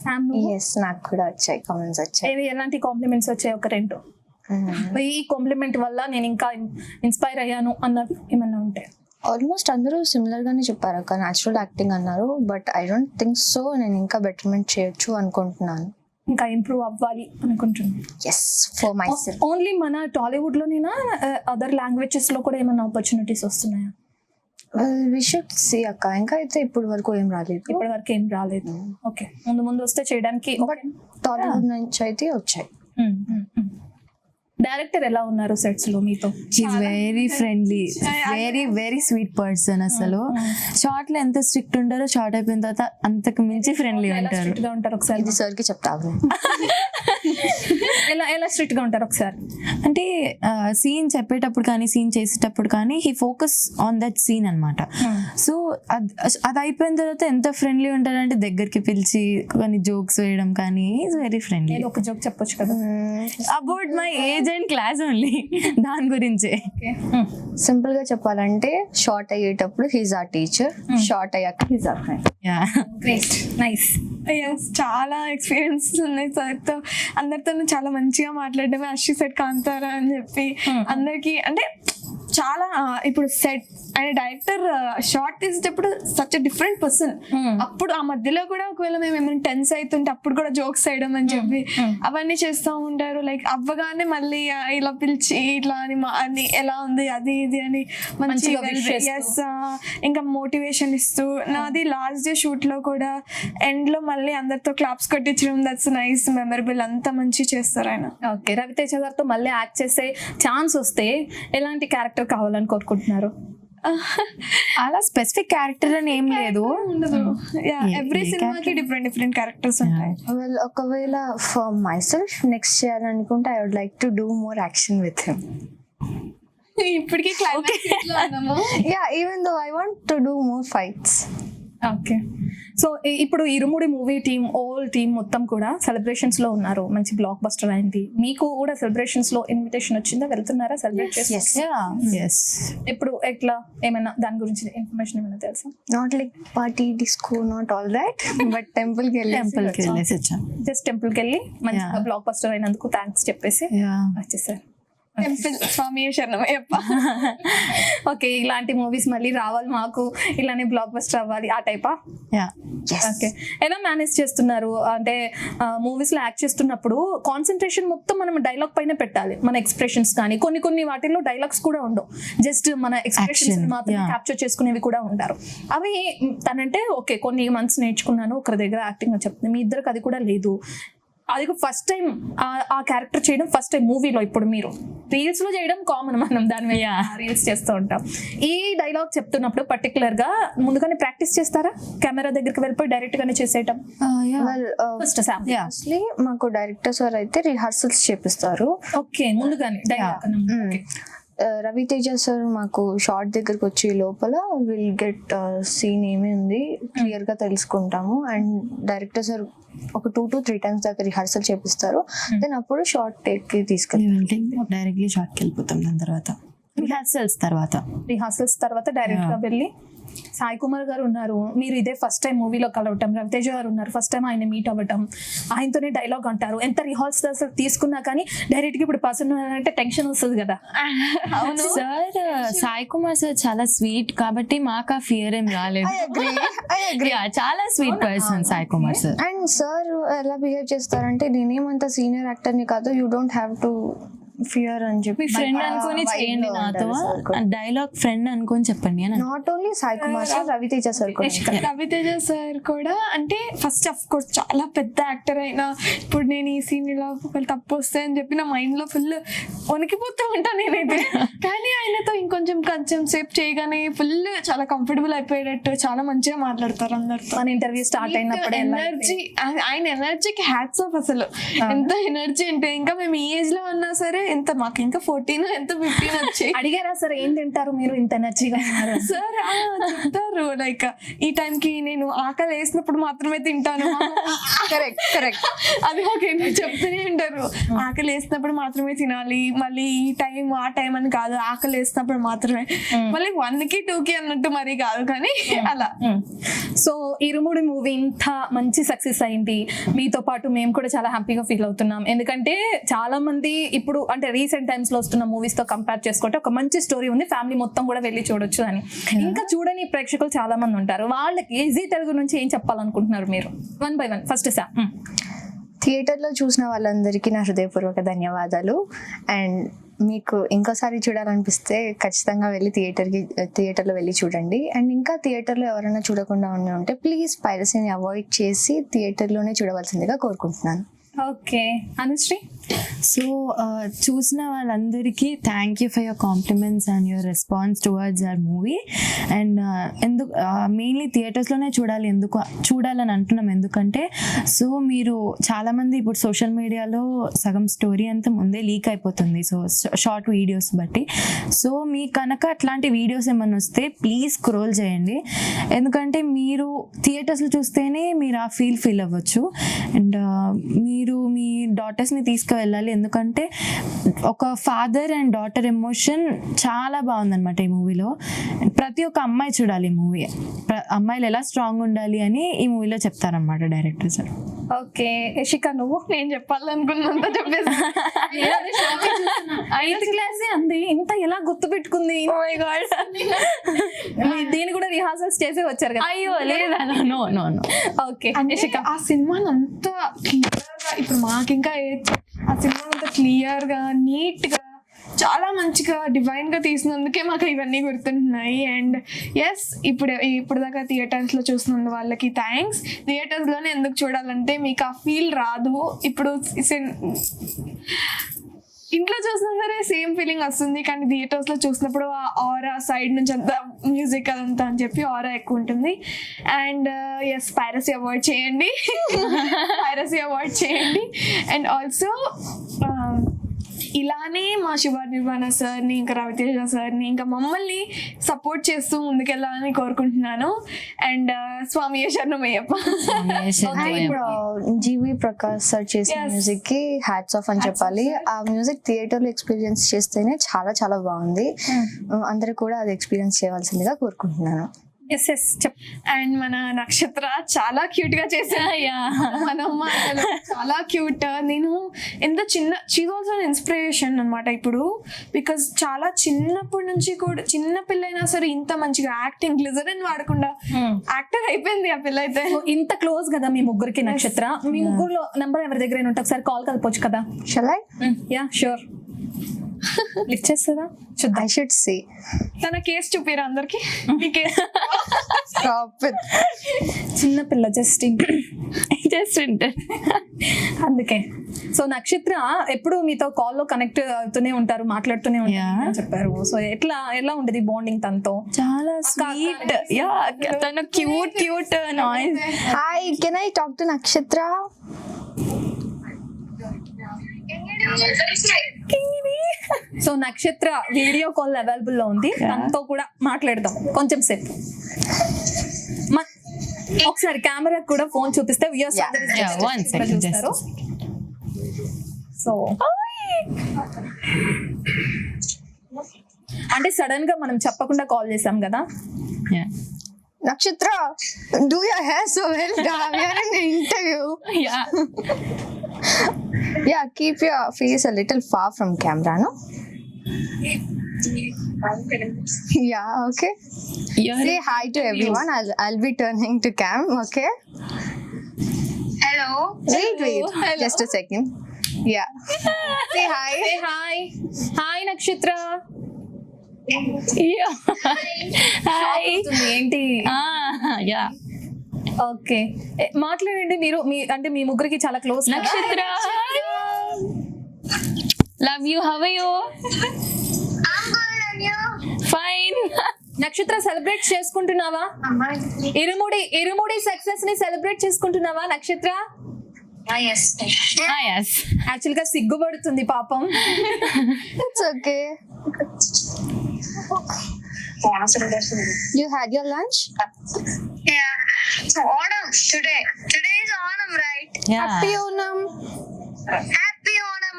శామ్ నువ్వు ఎస్ నాకు కూడా వచ్చాయి కామెంట్స్ వచ్చాయి. ఎలాంటి కాంప్లిమెంట్స్ వచ్చాయి ఒక రెండు? ఈ కాంప్లిమెంట్ వల్ల నేను ఇంకా ఇన్స్పైర్ అయ్యాను అన్నది ఏమన్నా ఉంటే? ఆల్మోస్ట్ అందరూ సిమిలర్ గానే చెప్పారు అక్క, న్యాచురల్ యాక్టింగ్ అన్నారు. But I don't think so, నేను ఇంకా బెటర్మెంట్ చేయొచ్చు అనుకుంటున్నాను. ఇంకా ఇంప్రూవ్ అవ్వాలి అనుకుంటున్నాను. As for myself. Only మన టాలీవుడ్ లోనేనా అదర్ లాంగ్వేజెస్ లో కూడా ఏమైనా ఆపర్చునిటీస్ వస్తున్నాయా? వి షుడ్ సీ అక్క, ఇంకా అయితే ఇప్పుడు వరకు ఏం రాలేదు. ఇప్పటి వరకు ఏం రాలేదు. ఓకే ముందు ముందు వస్తే చేయడానికి. బట్ టాలీవుడ్ నుంచి అయితే వచ్చాయి. డైరెక్టర్ ఎలా ఉన్నారు సెట్స్ లో మీతో? He's very friendly, very sweet person. అసలు షార్ట్ లో ఎంత స్ట్రిక్ట్ ఉంటారో షార్ట్ అయిపోయిన తర్వాత అంతకు మించి ఫ్రెండ్లీ ఎలా ఉంటారు. స్ట్రిక్ట్ గా ఉంటారు ఒకసారి? ఇది సార్ కి చెప్తాను. ఎలా స్ట్రిక్ట్ గా ఉంటారు ఒకసారి? అంటే సీన్ చెప్పేటప్పుడు కానీ సీన్ చేసేటప్పుడు కానీ he focus on that scene అనమాట. సో అది అయిపోయిన తర్వాత ఎంత ఫ్రెండ్లీ ఉంటారంటే దగ్గరికి పిలిచి కొన్ని జోక్స్ వేయడం కానీ ఈజ్ వెరీ ఫ్రెండ్లీ. ఏదో ఒక జోక్ చెప్పొచ్చు కదా. About my age and class only, దాని గురించే. సింపుల్ గా చెప్పాలంటే షార్ట్ అయ్యేటప్పుడు హీజ్ ఆర్ టీచర్, షార్ట్ అయ్యాక his or friend. Great nice. Yes, చాలా ఎక్స్పీరియన్సెస్ ఉన్నాయి సార్తో. అందరితో చాలా మంచిగా మాట్లాడడమే అశ్వి సెట్ కాంతారా అని చెప్పి అందరికి, అంటే చాలా ఇప్పుడు సెట్ అండ్ డైరెక్టర్ షార్ట్ తీసేటప్పుడు సచ్ డిఫరెంట్ పర్సన్. అప్పుడు ఆ మధ్యలో కూడా ఒకవేళ మేము ఏమైనా టెన్స్ అవుతుంటే అప్పుడు కూడా జోక్స్ వేయడం అని చెప్పి అవన్నీ చేస్తూ ఉంటారు. లైక్ అవ్వగానే మళ్ళీ ఇలా పిలిచి ఇట్లా అని ఎలా ఉంది అది ఇది అని మంచిగా ఎస్ ఇంకా మోటివేషన్ ఇస్తూ. నాది లాస్ట్ డే షూట్ లో కూడా ఎండ్ లో మళ్ళీ అందరితో క్లాప్స్ కొట్టించడం, దట్స్ నైస్ మెమరబుల్. అంత మంచి చేస్తారు ఆయన. ఓకే రవితేజ గారితో మళ్ళీ యాక్ట్ చేసే ఛాన్స్ వస్తే ఎలాంటి క్యారెక్టర్ కావాలని కోరుకుంటున్నారు? అలా స్పెసిఫిక్ క్యారెక్టర్ అని ఏం లేదు. ఎవ్రీ సినిమాకి డిఫరెంట్ క్యారెక్టర్స్ ఉంటాయి. వెల్ ఒకవేళ ఫర్ మై సెల్ఫ్ నెక్స్ట్ చేయాలనుకుంటే I would like to do more action with him. ఇప్పటికీ yeah even though I want to do more fights. Okay so ఇప్పుడు Irumudi movie team all team మొత్తం కూడా celebrations లో ఉన్నారు. మంచి బ్లాక్ బస్టర్ అయింది. మీకు కూడా సెలబ్రేషన్స్ లో ఇన్విటేషన్ వచ్చిందా? వెళ్తున్నారా సెలబ్రేట్ చేసి? Yes. ఇప్పుడు ఎట్లా ఏమైనా దాని గురించి ఇన్ఫర్మేషన్ ఏమైనా తెలుసా? Not like party disco not all that, but temple కి వెళ్ళేసి వచ్చాం. జస్ట్ టెంపుల్ కి వెళ్ళి మంచిగా Yeah. బ్లాక్ బస్టర్ అయినందుకు థ్యాంక్స్ చెప్పేసి వచ్చేసారు. టెంపుల్ స్వామి శరణమయ్యప్ప. ఓకే ఇలాంటి మూవీస్ మళ్ళీ రావాలి మాకు, ఇలానే బ్లాక్ బస్టర్ అవ్వాలి ఆ టైపా? ఓకే ఎలా మేనేజ్ చేస్తున్నారు? అంటే మూవీస్ లో యాక్ట్ చేస్తున్నప్పుడు కాన్సన్ట్రేషన్ మొత్తం మనం డైలాగ్ పైన పెట్టాలి. మన ఎక్స్ప్రెషన్స్ కానీ కొన్ని వాటిల్లో డైలాగ్స్ కూడా ఉండవు, జస్ట్ మన ఎక్స్ప్రెషన్స్ Action, మాత్రం yeah. క్యాప్చర్ చేసుకునేవి కూడా ఉంటారు. అవి తనంటే ఓకే కొన్ని మంత్స్ నేర్చుకున్నాను ఒకరి దగ్గర యాక్టింగ్ అని చెప్తుంది. మీ ఇద్దరికి అది కూడా లేదు. అది ఫస్ట్ టైం ఆ క్యారెక్టర్ చేయడం ఫస్ట్ టైం మూవీలో. ఇప్పుడు మీరు రీల్స్ లో చేయడం కామన్, మనం దాని మీద రీల్స్ చేస్తూ ఉంటాం. ఈ డైలాగ్ చెప్తున్నప్పుడు పర్టికులర్ గా ముందుగానే ప్రాక్టీస్ చేస్తారా? కెమెరా దగ్గరికి వెళ్ళిపోయి డైరెక్ట్ గానే చేసేయటం? వెల్ ఫస్ట్ శామ్ ఫస్ట్లీ మాకు డైరెక్టర్ సార్ అయితే రిహార్సల్స్ చేపిస్తారు. ఓకే ముందుగానే డైలాగ్. రవితేజ సార్ మాకు షార్ట్ దగ్గరకు వచ్చి లోపల విల్ గెట్ సీన్ ఏమి ఉంది క్లియర్ గా తెలుసుకుంటాము. అండ్ డైరెక్టర్ సార్ ఒక 2 to 3 times దాకా రిహార్సల్ చేపిస్తారు. దెన్ అప్పుడు షార్ట్ టేక్ కి తీసుకెళ్తాం. డైరెక్ట్లీ షార్ట్కి వెళ్ళిపోతాం. దాని తర్వాత రిహార్సల్స్ తర్వాత డైరెక్ట్ గా వెళ్ళి. సాయి కుమార్ గారు ఉన్నారు, మీరు ఇదే ఫస్ట్ టైం మూవీలో కలవటం. రవితేజ గారు ఉన్నారు, ఫస్ట్ టైం ఆయన మీట్ అవ్వటం, ఆయనతోనే డైలాగ్ అంటారు. ఎంత రిహార్సల్స్ తీసుకున్నా కానీ డైరెక్ట్ గా ఇప్పుడు పర్సన్ అంటే టెన్షన్ వస్తుంది కదా. సార్ సాయి కుమార్ సార్ చాలా స్వీట్ కాబట్టి మాకు ఆ ఫియర్ ఏం రాలేదు. Yeah, చాలా sweet person Sai Kumar sir. And sir ఎలా బిహేవ్ చేస్తారంటే నేనేమంత సీనియర్ యాక్టర్ ని కాదు, you don't have to fear అని చెప్పి మీ ఫ్రెండ్ అనుకొని చేయండి నాతో, డైలాగ్ ఫ్రెండ్ అనుకొని చెప్పండి అని. Not only Sai Kumar sir, Ravi Teja sir కూడా. రవితేజ సార్ కూడా అంటే ఫస్ట్ అఫ్ కోర్స్ చాలా పెద్ద యాక్టర్ అయినా ఇప్పుడు నేను ఈ సీన్ ఇలా ఒకవేళ తప్పు వస్తే అని చెప్పి నా మైండ్ లో ఫుల్ వణికిపోతూ ఉంటాను నేనైతే. కానీ ఆయనతో కొంచెం సేపు చేయగానే ఫుల్ చాలా కంఫర్టబుల్ అయిపోయేటట్టు చాలా మంచిగా మాట్లాడతారు అందరితో. మన ఇంటర్వ్యూ స్టార్ట్ అయినప్పుడు ఎనర్జీ, ఆయన ఎనర్జీకి హ్యాట్స్ ఆఫ్. అసలు ఎంత ఎనర్జీ అంటే ఇంకా మేము ఈ ఏజ్ లో ఉన్నా సరే ఎంత మాకు ఇంకా 14 ఎంత 15 వచ్చి అడిగారా సార్ ఏం తింటారు మీరు ఇంత ఎనర్జీగా ఉన్నారు సార్ చెప్తారు లైక్ ఈ టైంకి నేను ఆకలి వేసినప్పుడు మాత్రమే తింటాను. కరెక్ట్ అది మాకు చెప్తూనే ఉంటారు, ఆకలి వేసినప్పుడు మాత్రమే తినాలి, మళ్ళీ ఈ టైం ఆ టైం అని కాదు, ఆకలి వేసినప్పుడు మాత్రమే, మళ్ళీ 1కి 2కి అన్నట్టు మరి కాదు కానీ అలా. సో ఇరుముడి మూవీ ఇంత మంచి సక్సెస్ అయింది, మీతో పాటు మేము కూడా చాలా హ్యాపీగా ఫీల్ అవుతున్నాం. ఎందుకంటే చాలా మంది ఇప్పుడు అంటే రీసెంట్ టైమ్స్ లో వస్తున్న మూవీస్ తో కంపేర్ చేసుకుంటే ఒక మంచి స్టోరీ ఉంది, ఫ్యామిలీ మొత్తం కూడా వెళ్ళి చూడొచ్చు అని. ఇంకా చూడని ప్రేక్షకులు చాలా మంది ఉంటారు, వాళ్ళకి జీ తెలుగు నుంచి ఏం చెప్పాలనుకుంటున్నారు మీరు? 1 by 1 ఫస్ట్ సార్. థియేటర్లో చూసిన వాళ్ళందరికీ నా హృదయపూర్వక ధన్యవాదాలు. అండ్ మీకు ఇంకోసారి చూడాలనిపిస్తే ఖచ్చితంగా వెళ్ళి థియేటర్లో వెళ్ళి చూడండి. అండ్ ఇంకా థియేటర్లో ఎవరైనా చూడకుండా ఉంటే ప్లీజ్ పైరసీని అవాయిడ్ చేసి థియేటర్లోనే చూడవలసిందిగా కోరుకుంటున్నాను. ఓకే, అనుశ్రీ. సో చూసిన వాళ్ళందరికీ thank you for your compliments and your response towards our movie. And ఎందుకు మెయిన్లీ థియేటర్స్లోనే చూడాలని అంటున్నాం ఎందుకంటే సో మీరు చాలామంది ఇప్పుడు సోషల్ మీడియాలో సగం స్టోరీ అంతా ముందే లీక్ అయిపోతుంది, సో షార్ట్ వీడియోస్ బట్టి. సో మీకు కనుక అట్లాంటి వీడియోస్ ఏమైనా వస్తే ప్లీజ్ స్క్రోల్ చేయండి, ఎందుకంటే మీరు థియేటర్స్లో చూస్తేనే మీరు ఆ ఫీల్ అవ్వచ్చు. అండ్ మీరు మీ డాటర్స్ని తీసుకువెళ్ళాలి, ఎందుకంటే ఒక ఫాదర్ అండ్ డాటర్ ఎమోషన్ చాలా బాగుందన్నమాట ఈ మూవీలో. ప్రతి ఒక్క అమ్మాయి చూడాలి ఈ మూవీ, అమ్మాయిలు ఎలా స్ట్రాంగ్ ఉండాలి అని ఈ మూవీలో చెప్తారనమాట డైరెక్టర్ సార్. ఓకే యశిక, నువ్వు? నేను చెప్పాలనుకున్నంత చెప్పేసి 8th క్లాసే అంది, ఇంత ఎలా గుర్తు పెట్టుకుంది? దీని కూడా రిహార్సల్స్ చేసే వచ్చారు కదా? అయ్యో లేదా, నో నో నో. ఓకే అంటే ఆ సినిమాని అంత క్లియర్గా ఇప్పుడు మాకు ఇంకా ఆ సినిమా అంత క్లియర్గా నీట్గా చాలా మంచిగా డివైన్గా తీసినందుకే మాకు ఇవన్నీ గుర్తుంటున్నాయి. అండ్ ఎస్ ఇప్పుడు దాకా థియేటర్స్లో చూస్తున్న వాళ్ళకి థ్యాంక్స్. థియేటర్స్లోనే ఎందుకు చూడాలంటే మీకు ఆ ఫీల్ రాదు, ఇప్పుడు ఇంట్లో చూసినా సరే సేమ్ ఫీలింగ్ వస్తుంది, కానీ థియేటర్స్లో చూసినప్పుడు ఆ ఆరా సైడ్ నుంచి అంతా మ్యూజిక్ అదంతా అని చెప్పి ఆరా ఎక్కువ ఉంటుంది. అండ్ ఎస్, పైరసీ అవాయిడ్ చేయండి. అండ్ ఆల్సో ఇలానే మా శివ నిర్వాణ సార్ని, ఇంకా రవితేజ సార్ని, ఇంకా మమ్మల్ని సపోర్ట్ చేస్తూ ముందుకెళ్ళాలని కోరుకుంటున్నాను. అండ్ స్వామి శరణమయ్యప్ప. జీవి ప్రకాష్ సార్ చేసిన మ్యూజిక్ కి హ్యాట్స్ ఆఫ్ అని చెప్పాలి. ఆ మ్యూజిక్ థియేటర్లో ఎక్స్పీరియన్స్ చేస్తేనే చాలా చాలా బాగుంది. అందరూ కూడా అది ఎక్స్పీరియన్స్ చేయవలసిందిగా కోరుకుంటున్నాను. అండ్ మన నక్షత్ర చాలా క్యూట్ గా చేశాయా, మన అమ్మ చాలా క్యూట్. నేను ఎంత షీజ్ ఆల్సో ఇన్స్పిరేషన్ అనమాట ఇప్పుడు, బికాస్ చాలా చిన్నప్పటి నుంచి కూడా చిన్న పిల్ల అయినా సరే ఇంత మంచిగా యాక్టింగ్ గ్లిజరిన్ వాడకుండా యాక్టర్ అయిపోయింది ఆ పిల్ల అయితే. ఇంత క్లోజ్ కదా మీ ముగ్గురికి నక్షత్ర, మీ ముగ్గురులో నెంబర్ ఎవరి దగ్గర ఉంటే ఒకసారి కాల్ కలపొచ్చు కదా? Shall I? Yeah sure. Lift చేస్తుందా? I should see. తన కేసు చూపిరా అందరికి. చిన్న పిల్ల జస్ట్ అందుకే. సో నక్షత్ర ఎప్పుడు మీతో కాల్లో కనెక్ట్ అవుతూనే ఉంటారు, మాట్లాడుతూనే ఉంటారు అని చెప్పారు. సో ఎలా ఉండేది బాండింగ్ తనతో? చాలా స్వీట్, తన cute noise. Hi, can I talk to Nakshatra? So నక్షత్ర వీడియో కాల్ అవైలబుల్ లో ఉంది, తనతో కూడా మాట్లాడదాం కొంచెం సేపు. ఒకసారి కెమెరా కూడా ఫోన్ చూపిస్తే చూస్తారు. సో అంటే సడన్ గా మనం చెప్పకుండా కాల్ చేసాం కదా. Nakshatra, do your hair so well. We are in an interview. Yeah, keep your face a little far from camera, no? Yeah, okay. Say hi to everyone. I'll be turning to cam, okay? Hello. Wait. Hello. Just a second. Yeah. Say hi. Say hi. Hi Nakshatra. Hi ఏంటి? Yeah okay, మాట్లాడండి మీరు. మీ అంటే మీ ముగ్గురికి చాలా close. Nakshatra love you, how are you? Fine. Nakshatra celebrate చేసుకుంటున్నావా? Irumudi success ని సెలబ్రేట్ చేసుకుంటున్నావా నక్షత్ర? yes యాక్చువల్ గా సిగ్గుపడుతుంది పాపం. It's okay. You had your lunch? Yeah. Onam today. Today is Onam, right? Happy Onam. Happy Onam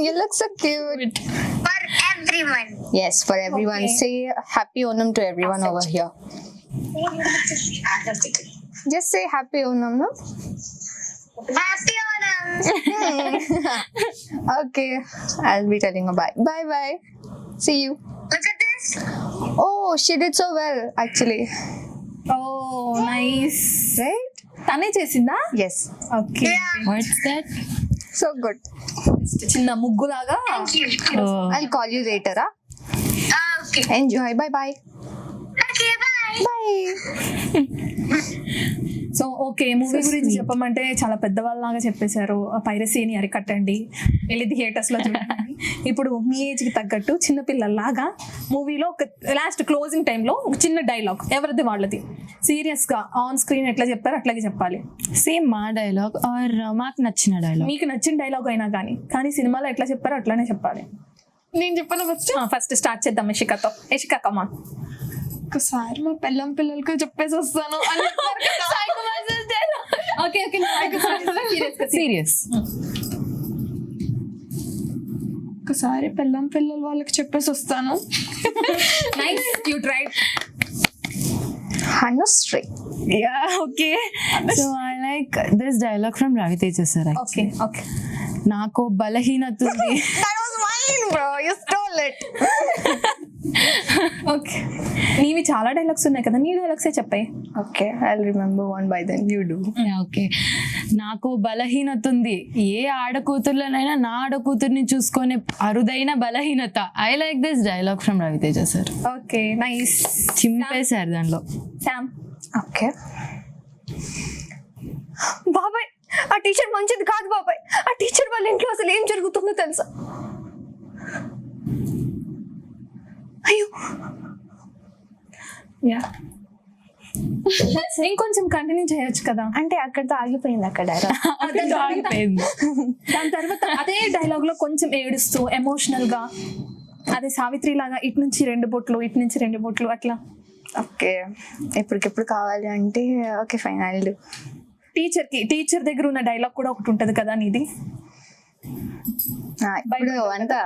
You look so cute. for everyone. Yes, for everyone. Okay. Say happy Onam to everyone over here. Just say happy Onam, no? Happy Onam. Okay, I'll be telling her bye. Bye bye. See you. Look at this. Oh, she did so well, actually. Oh nice. Right? తనే చేసిందా? Yes. ఓకే, what's that? So good. చిన్న ముగ్గులాగా. Thank you. I'll call you later, huh? Okay. Enjoy. Bye bye. Okay, bye. Bye. So okay, movie గురించి చెప్పమంటే చాలా పెద్దవాళ్ళలాగా చెప్పేశారు. పైరసీని అరికట్టండి, వెళ్ళి థియేటర్స్ లో చూడండి. ఇప్పుడు మీ ఏజ్ కి తగ్గట్టు చిన్నపిల్లల్లాగా మూవీలో ఒక లాస్ట్ క్లోజింగ్ టైంలో ఒక చిన్న డైలాగ్ ఎవరిది వాళ్ళది సీరియస్ గా ఆన్ స్క్రీన్ ఎట్లా చెప్పారు అట్లాగే చెప్పాలి. సేమ్ మా డైలాగ్ ఆర్ మాకు నచ్చిన డైలాగ్? మీకు నచ్చిన డైలాగ్ అయినా కానీ సినిమాలో ఎట్లా చెప్పారో అట్లానే చెప్పాలి. నేను చెప్పాను ఫస్ట్ స్టార్ట్ చేద్దాం యశికతో. యశిక కమా. ఒకసారి మా పిల్లలకి చెప్పేసి వస్తాను అని ఓకే ఓకే, సీరియస్. ఒకసారి పిల్లలు వాళ్ళకి చెప్పేసి వస్తాను. Nice, you tried. Hanustri. Yeah, okay. So I like this dialogue from Raviteja sir okay actually. Okay. నాకు బలహీనత ఉంది. That was mine, bro. You stole it. Okay, నీవి చాలా డైలాగ్స్ ఉన్నాయి కదా, నీ డైలాగ్సే చెప్పాయి. Okay, I'll remember one by then. You do. Okay, నాకు బలహీనత ఉంది. ఏ ఆడకూతుర్లోనైనా నా ఆడకూతుర్ని చూసుకునే అరుదైన బలహీనత. I like this dialogue from Ravi Teja sir. Okay nice. చింపేశారు దానిలో. శామ్. Okay. బాబాయ్, ఆ టీచర్ మంచిది కాదు బాబాయ్. ఆ టీచర్ వాళ్ళ ఇంట్లో అసలు ఏం జరుగుతుందో తెలుసా? అయ్యో, యా, ఇంకొంచెం కంటిన్యూ చేయొచ్చు కదా. అంటే అక్కడతో ఆగిపోయింది అక్కడ. ఆగిపోయింది. దాని తర్వాత అదే డైలాగ్ లో కొంచెం ఏడుస్తూ ఎమోషనల్ గా, అదే సావిత్రి లాగా ఇటు నుంచి 2 బొట్లు ఇటు నుంచి 2 బొట్లు అట్లా. ఓకే, ఎప్పటికెప్పుడు కావాలి అంటే okay fine, I will do. Teacher దగ్గర ఉన్న డైలాగ్ కూడా ఒకటి ఉంటది కదా నీది. ఇప్పుడు అంతా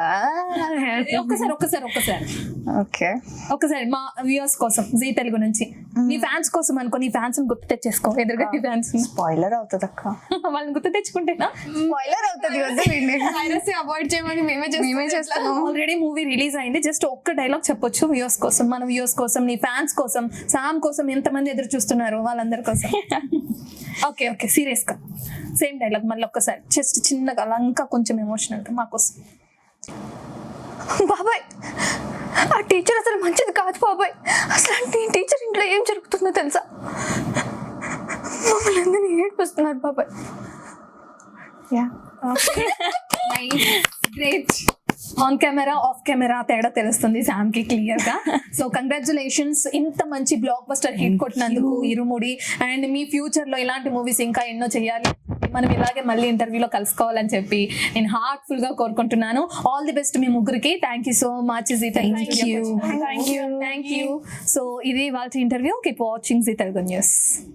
ఒక్కసారి మా వ్యూవర్స్ కోసం జీ తెలుగు నుంచి నీ ఫ్యాన్స్ కోసం అనుకో, నీ ఫ్యాన్స్ గుర్తు తెచ్చేసుకో. ఎదురుగా నీ ఫ్యాన్స్ స్పాయిలర్ అవుతుంది అక్క. వాళ్ళని గుర్తు తెచ్చుకుంటేనా స్పాయిలర్ అవుతుంది. పైరసీ అవాయిడ్ చేయమని మేమే చేస్తాం. ఆల్రెడీ మూవీ రిలీజ్ అయింది. జస్ట్ ఒక్క డైలాగ్ చెప్పొచ్చు వ్యూవర్స్ కోసం, మన వ్యూవర్స్ కోసం, నీ ఫ్యాన్స్ కోసం, సామ్ కోసం ఎంతమంది ఎదురు చూస్తున్నారు వాళ్ళందరి కోసం. ఓకే ఓకే, సీరియస్ గా సేమ్ డైలాగ్ మళ్ళీ ఒక్కసారి, జస్ట్ చిన్నగా లంకా కొంచెం ఎమోషనల్ గా మా కోసం. బాబాయ్, ఆ టీచర్ అసలు మంచిది కాదు బాబాయ్. అసలు అంటే టీచర్ ఇంట్లో ఏం జరుగుతుందో తెలుసా? మమ్మల్ని అందరినీ ఏడిపిస్తున్నారు బాబాయ్. Great. On camera off camera తేడా తెలుస్తుంది శామ్ కి క్లియర్ గా. సో కంగ్రాచులేషన్స్, ఇంత మంచి బ్లాక్ బస్టర్ హిట్ కొట్టినందుకు ఇరుముడి. అండ్ మీ ఫ్యూచర్ లో ఇలాంటి మూవీస్ ఇంకా ఎన్నో చేయాలి, మనం ఇలాగే మళ్ళీ ఇంటర్వ్యూలో కలుసుకోవాలని చెప్పి నేను హార్ట్ఫుల్ గా కోరుకుంటున్నాను. ఆల్ ది బెస్ట్ మీ ముగ్గురికి. Thank you so much Zee Telugu. Thank you. So ఇది వాళ్ళ interview. Keep watching Zee Telugu news.